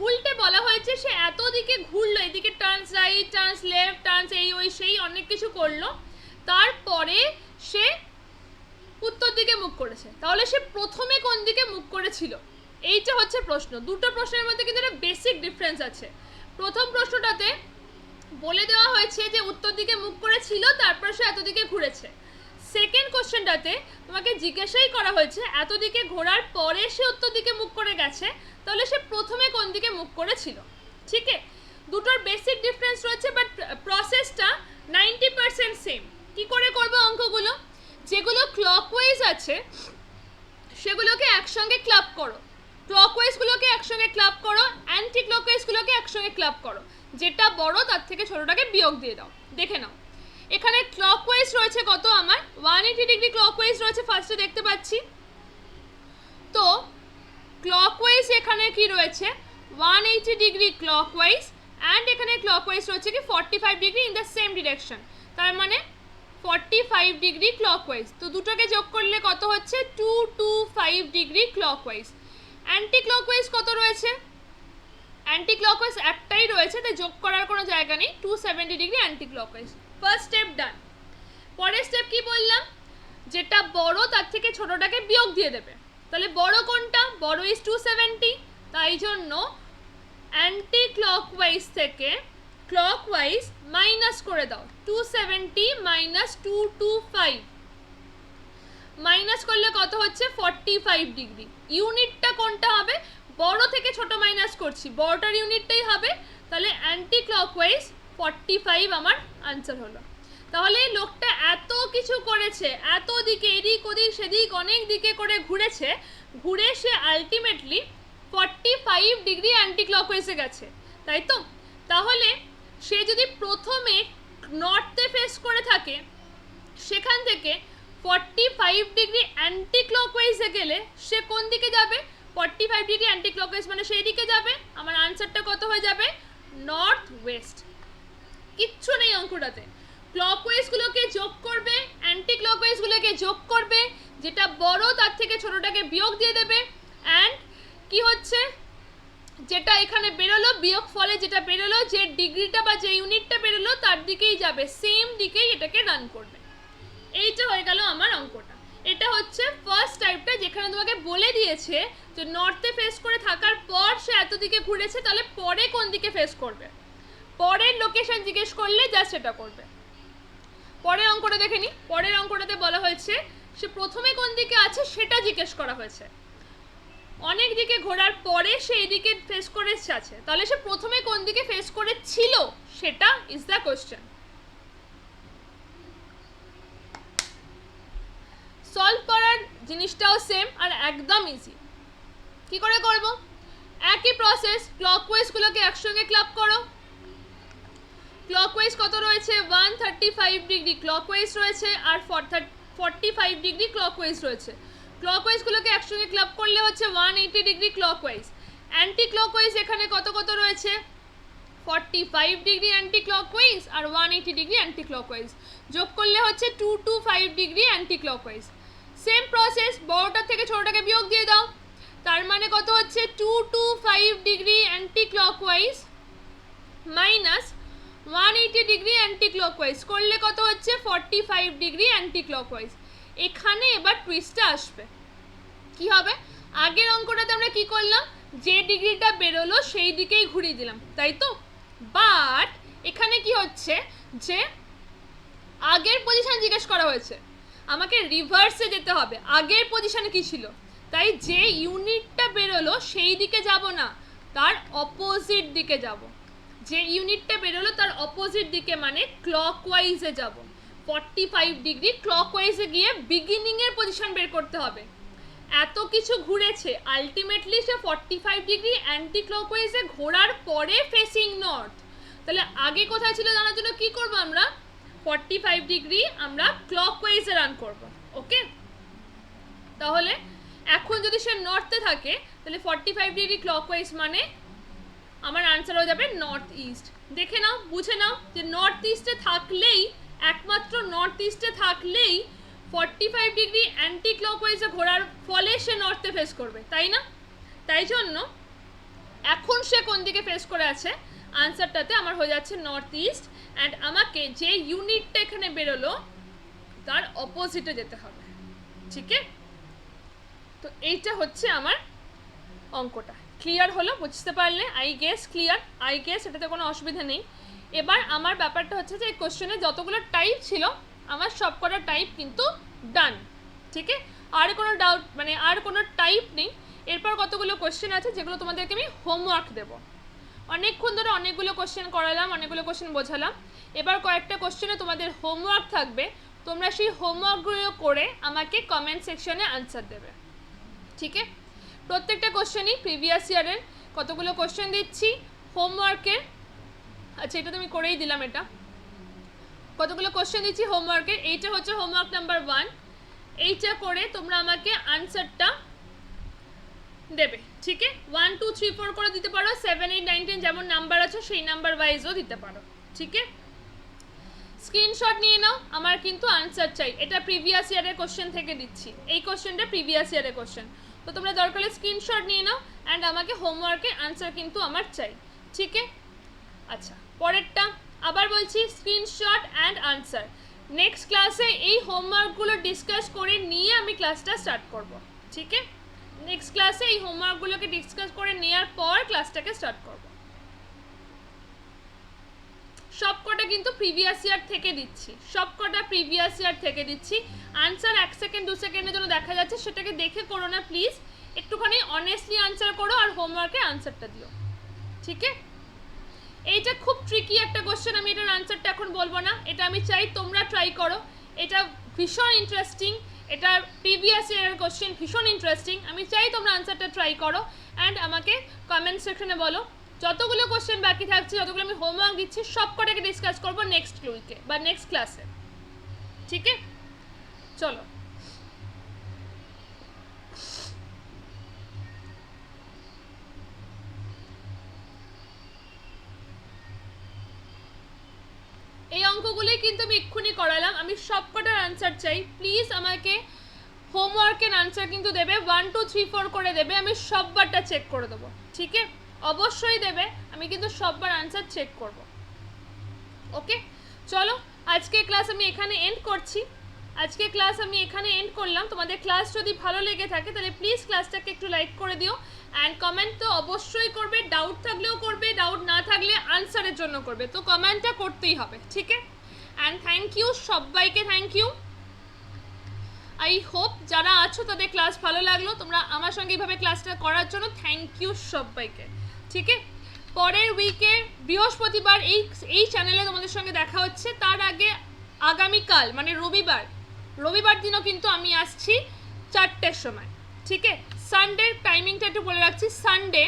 উল্টে বলা হয়েছে সে এত দিকে ঘুরলো, এদিকে turns right, turns left, turns এই ওই সেই অনেক কিছু করলো, তারপরে সে উত্তর দিকে মুখ করেছে। তাহলে সে প্রথমে কোন দিকে মুখ করেছিল, এইটা হচ্ছে প্রশ্ন। দুটো প্রশ্নের মধ্যে কিন্তু একটা বেসিক ডিফারেন্স আছে। প্রথম প্রশ্নটাতে বলে দেওয়া হয়েছে যে উত্তর দিকে মুখ করেছিল, তারপর সে এত দিকে ঘুরেছে। সেকেন্ড কোশ্চেনটাতে তোমাকে জিজ্ঞাসাই করা হয়েছে এত দিকে ঘোরার পরে সে উত্তর দিকে মুখ করে গেছে, তাহলে সে প্রথমে কোন দিকে মুখ করেছিল, ঠিক আছে? দুটোর বেসিক ডিফারেন্স রয়েছে, বাট প্রসেসটা 90% সেম। কি করে করবে অঙ্কগুলো, যেগুলো ক্লকওয়াইজ আছে সেগুলোকে একসঙ্গে ক্লাব করো, ক্লকওয়াইজগুলোকে একসঙ্গে ক্লাব করো, অ্যান্টি ক্লকওয়াইজগুলোকে একসঙ্গে ক্লাব করো, যেটা বড় তার থেকে ছোটটাকে বিয়োগ দিয়ে দাও। দেখে নাও এখানে ক্লকওয়াইজ রয়েছে কত, আমার 180 ডিগ্রি ক্লকওয়াইজ রয়েছে, ফার্স্টে দেখতে পাচ্ছি। তো ক্লকওয়াইজ এখানে কি রয়েছে 180 ডিগ্রি ক্লকওয়াইজ, অ্যান্ড এখানে ক্লকওয়াইজ রয়েছে কি 45 degree in the same direction, তার মানে 45 ডিগ্রি ক্লকওয়াইজ। তো দুটোকে যোগ করলে কত হচ্ছে 225 ডিগ্রি ক্লকওয়াইজ। অ্যান্টি ক্লকওয়াইজ কত রয়েছে, অ্যান্টি ক্লকওয়াইজ একটাই রয়েছে, তাই যোগ করার কোনো জায়গা নেই, 270 degree anti clockwise. First step done. পরের স্টেপ কি বললাম, যেটা বড় তার থেকে ছোটটাকে বিয়োগ দিয়ে দেবে। তাহলে বড় কোনটা, বড় ইজ 270, তাই জন্য অ্যান্টি ক্লকওয়াইজ থেকে ক্লকওয়াইজ মাইনাস করে দাও। 270 মাইনাস 225, মাইনাস করলে কত হচ্ছে 45 ডিগ্রি। ইউনিটটা কোনটা হবে, বড় থেকে ছোট মাইনাস করছি, বড়টার ইউনিটটাই হবে। তাহলে অ্যান্টি ক্লকওয়াইজ 45 আমার আনসার হলো। তাহলে লোকটা এত কিছু করেছে, এত দিকে এদিক ওদিক সেদিক অনেক দিকে করে ঘুরেছে, ঘুরে সে আলটিমেটলি 45 ডিগ্রি অ্যান্টি ক্লকওয়াইজে গেছে, তাই তো? তাহলে সে যদি প্রথমে নর্থে ফেস করে থাকে, সেখান থেকে 45 ডিগ্রি অ্যান্টি ক্লকওয়াইজে গেলে সে কোন দিকে যাবে, 45 ডিগ্রি অ্যান্টি ক্লকওয়াইজ মানে সেই দিকে যাবে। আমার আনসারটা কত হয়ে যাবে, নর্থ ওয়েস্ট। কিচ্ছু নেই অঙ্কটাতে, ক্লকওয়াইজগুলোকে যোগ করবে, অ্যান্টি ক্লকওয়াইজগুলোকে যোগ করবে, যেটা বড় তার থেকে ছোটটাকে বিয়োগ দিয়ে দেবে, অ্যান্ড কি হচ্ছে যেটা এখানে বেরোলো বিয়োগ ফলে যেটা বেরোলো, যে ডিগ্রিটা বা যে ইউনিটটা বেরোলো তার দিকেই যাবে, সেম দিকেই এটাকে রান করবে। এইটা হয়ে গেল আমার অঙ্কটা। এটা হচ্ছে ফার্স্ট টাইপটা, যেখানে তোমাকে বলে দিয়েছে যে নর্থে ফেস করে থাকার পর সে এত দিকে ঘুরেছে, তাহলে পরে কোন দিকে ফেস করবে, পরের লোকেশন জিজ্ঞেস করলে যা সেটা করবে। পরের অঙ্কটা দেখে নি। পরের অঙ্কটাতে বলা হয়েছে সে প্রথমে কোন দিকে আছে সেটা জিজ্ঞেস করা হয়েছে, অনেক দিকে ঘোরার পরে সে এদিকে ফেস করে আছে, তাহলে সে প্রথমে কোন দিকে ফেস করেছিল সেটা ইজ দ্য কোশ্চেন। সলভ করার জিনিসটাও সেম আর একদম ইজি। কি করে করব, একই প্রসেস, ক্লকওয়াইজগুলোকে একসঙ্গে ক্লাব করো। ক্লকওয়াইজ কত রয়েছে, 135 ডিগ্রি ক্লকওয়াইজ রয়েছে আর 45 ডিগ্রি ক্লকওয়াইজ রয়েছে। ক্লকওয়াইজগুলোকে একসঙ্গে ক্লাব করলে হচ্ছে 180 ডিগ্রি ক্লকওয়াইজ। অ্যান্টি ক্লকওয়াইজ এখানে কত কত রয়েছে, 45 ডিগ্রি অ্যান্টি ক্লকওয়াইজ আর 180 ডিগ্রি অ্যান্টি ক্লকওয়াইজ, যোগ করলে হচ্ছে 225 degree anti clockwise. Same process, বড়টার থেকে ছোটটাকে বিয়োগ দিয়ে দাও, তার মানে কত হচ্ছে 225 degree anti clockwise minus 180 degree anti clockwise করলে কত হচ্ছে 45 ডিগ্রি অ্যান্টি ক্লকওয়াইজ। এখানে এবার টুইস্টটা আসবে, কি হবে, আগের অঙ্কটাতে আমরা কি করলাম, যে ডিগ্রিটা বেরোলো সেই দিকেই ঘুরিয়ে দিলাম, তাই তো? বাট এখানে কি হচ্ছে যে আগের পজিশন জিজ্ঞেস করা হয়েছে, আমাকে রিভার্সে যেতে হবে, আগের পজিশনে কি ছিল, তাই যে ইউনিটটা বেরোলো সেই দিকে যাব না, তার অপোজিট দিকে যাব। যে ইউনিটটা বেরোলো তার অপোজিট দিকে মানে ক্লকওয়াইজে যাব। 45 ডিগ্রি ক্লকওয়াইজে গিয়ে বিগিনিংয়ের পজিশন বের করতে হবে। এত কিছু ঘুরেছে, আলটিমেটলি সে 45 ডিগ্রি অ্যান্টি ক্লকওয়াইজে ঘোরার পরে ফেসিং নর্থ। তাহলে আগে কোথায় ছিল জানার জন্য কি করব আমরা, 45 ডিগ্রি আমরা ক্লকওয়াইজে রান করব। ওকে, তাহলে এখন যদি সে নর্থে থাকে তাহলে 45 ডিগ্রি ক্লকওয়াইজ মানে আমার আনসার হয়ে যাবে নর্থ ইস্ট। দেখে নাও, বুঝে নাও যে নর্থ ইস্টে থাকলেই, একমাত্র নর্থ ইস্টে থাকলেই 45 ডিগ্রি অ্যান্টি ক্লকওয়াইজে ঘোরার ফলে সে নর্থে ফেস করবে, তাই না? তাই জন্য এখন সে কোন দিকে ফেস করে আছে, আনসারটাতে আমার হয়ে যাচ্ছে নর্থ ইস্ট, অ্যান্ড আমাকে যে ইউনিটটা এখানে বেরোলো তার অপোজিটে যেতে হবে। ঠিক আছে, তো এইটা হচ্ছে আমার অঙ্কটা। ক্লিয়ার হলো, বুঝতে পারলে? I guess clear, I guess এটাতে কোনো অসুবিধা নেই। এবার আমার ব্যাপারটা হচ্ছে যে এই কোশ্চেনে যতগুলো টাইপ ছিল আমার সব কটা টাইপ কিন্তু ডান। ঠিক আছে, আর কোনো ডাউট মানে আর কোনো টাইপ নেই। এরপর কতগুলো কোশ্চেন আছে যেগুলো তোমাদেরকে আমি হোমওয়ার্ক দেবো। অনেকক্ষণ ধরে অনেকগুলো কোশ্চেন করালাম, অনেকগুলো কোশ্চেন বোঝালাম। এবার কয়েকটা কোশ্চেনে তোমাদের হোমওয়ার্ক থাকবে, তোমরা সেই হোমওয়ার্কগুলো করে আমাকে কমেন্ট সেকশনে আনসার দেবে। ঠিক আছে, প্রত্যেকটা কোশ্চেনই প্রিভিয়াস ইয়ারের কতগুলো কোশ্চেন দিচ্ছি হোমওয়ার্কের। আচ্ছা, এটা তুমি করেই দিলাম, এটা কতগুলো কোশ্চেন দিচ্ছি হোমওয়ার্কের। এইটা হচ্ছে হোমওয়ার্ক নাম্বার 1, এইটা করে তোমরা আমাকে আনসারটা দেবে। ঠিক আছে, 1 2 3 4 করে দিতে পারো, 7 8 9 10 যেমন নাম্বার আছে সেই নাম্বার ওয়াইজও দিতে পারো। ঠিক আছে, স্ক্রিনশট নিয়ে নাও, আমার কিন্তু আনসার চাই। এটা প্রিভিয়াস ইয়ারের কোশ্চেন থেকে দিচ্ছি, এই কোশ্চেনটা প্রিভিয়াস ইয়ারের কোশ্চেন, তো তোমরা দরকার হলে স্ক্রিনশট নিয়ে নাও, অ্যান্ড আমাকে হোমওয়ার্কের আনসার কিন্তু আমার চাই। ঠিক আছে, আচ্ছা পরেরটা আবার বলছি স্ক্রিনশট অ্যান্ড আনসার। নেক্সট ক্লাসে এই হোমওয়ার্কগুলো ডিসকাস করে নিয়ে আমি ক্লাসটা স্টার্ট করব, ঠিক আছে? নেক্সট ক্লাসে এই হোমওয়ার্কগুলোকে ডিসকাস করে নেওয়ার পর ক্লাসটাকে স্টার্ট করব। সবকটা কিন্তু প্রিভিয়াস ইয়ার থেকে দিচ্ছি, সবকটা প্রিভিয়াস ইয়ার থেকে দিচ্ছি। আনসার 1 সেকেন্ড 2 সেকেন্ডের জন্য দেখা যাচ্ছে, সেটাকে দেখে করো না প্লিজ, একটুখানি অনেস্টলি আনসার করো আর হোমওয়ার্কে আনসারটা দিও, ঠিক আছে? এইটা খুব ট্রিকি একটা কোশ্চেন, আমি এটার আনসারটা এখন বলবো না, এটা আমি চাই তোমরা ট্রাই করো। এটা ভীষণ ইন্টারেস্টিং, এটা প্রিভিয়াস ইয়ারের কোশ্চেন, ভীষণ ইন্টারেস্টিং। আমি চাই তোমরা আনসারটা ট্রাই করো অ্যান্ড আমাকে কমেন্ট সেকশনে বলো। যতগুলো কোশ্চেন বাকি থাকছে, যতগুলো আমি হোমওয়ার্ক দিচ্ছি, সব কটাকে ডিসকাস করবো নেক্সট উইকে বা নেক্সট ক্লাসে, ঠিক আছে? চলো, এই অঙ্কগুলোই কিন্তু আমি এক্ষুনি করালাম। আমি সব কটার আনসার চাই, প্লিজ আমাকে হোমওয়ার্কের আনসার কিন্তু দেবে, 1 2 3 4 করে দেবে, আমি সববারটা চেক করে দেবো, ঠিক আছে? অবশ্যই দেবে, আমি কিন্তু সববার আনসার চেক করব। ওকে, চলো আজকে ক্লাস আমি এখানে এন্ড করছি। আজকে ক্লাস আমি এখানে এন্ড করলাম। তোমাদের ক্লাস যদি ভালো লেগে থাকে তাহলে প্লিজ ক্লাসটাকে একটু লাইক করে দিও অ্যান্ড কমেন্ট তো অবশ্যই করবে, ডাউট থাকলেও করবে, ডাউট না থাকলে আনসারের জন্য করবে, তো কমেন্টটা করতেই হবে, ঠিক আছে? অ্যান্ড থ্যাংক ইউ সবাইকে, থ্যাংক ইউ। আই হোপ যারা আছো তাদের ক্লাস ভালো লাগলো, তোমরা আমার সঙ্গে এইভাবে ক্লাসটা করার জন্য থ্যাংক ইউ সবাইকে, ঠিক আছে? পরের উইকে বৃহস্পতিবার এই চ্যানেলে তোমাদের সঙ্গে দেখা হচ্ছে। তার আগে আগামীকাল মানে রবিবার দিনও কিন্তু আমি আসছি 4টের সময়, ঠিক আছে? সানডের টাইমিংটা একটু বলে রাখছি, সানডে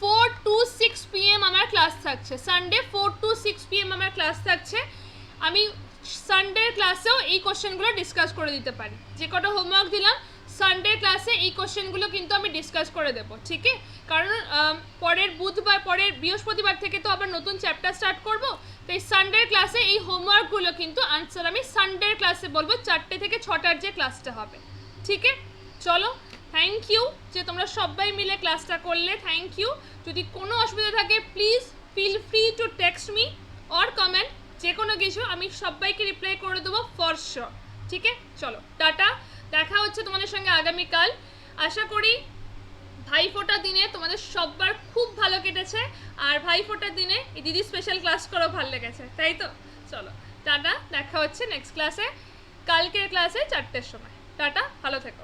4 to 6 PM আমার ক্লাস থাকছে, সানডে 4 to 6 PM আমার ক্লাস থাকছে। আমি সানডের ক্লাসেও এই কোশ্চেনগুলো ডিসকাস করে দিতে পারি, যে কটা হোমওয়ার্ক দিলাম সানডের ক্লাসে এই কোশ্চেনগুলো কিন্তু আমি ডিসকাস করে দেবো, ঠিক আছে? কারণ পরের বৃহস্পতিবার থেকে তো আবার নতুন চ্যাপ্টার স্টার্ট করবো, তাই সানডের ক্লাসে এই হোমওয়ার্কগুলো কিন্তু আনসার আমি সানডের ক্লাসে বলবো, 4টে থেকে 6টার যে ক্লাসটা হবে, ঠিক আছে? চলো, থ্যাংক ইউ যে তোমরা সবাই মিলে ক্লাসটা করলে, থ্যাংক ইউ। যদি কোনো অসুবিধা থাকে please feel free to text me or comment, যে কোনো কিছু আমি সবাইকে রিপ্লাই করে দেবো ফর শিওর, ঠিক আছে? চলো টাটা, দেখা হচ্ছে তোমাদের সঙ্গে আগামীকাল। আশা করি ভাইফোঁটার দিনে তোমাদের সবার খুব ভালো কেটেছে, আর ভাইফোঁটার দিনে এই দিদি স্পেশাল ক্লাস করেও ভালো লেগেছে, তাই তো? চলো টাটা, দেখা হচ্ছে নেক্সট ক্লাসে, কালকের ক্লাসে 4টের সময়। টাটা, ভালো থেকো।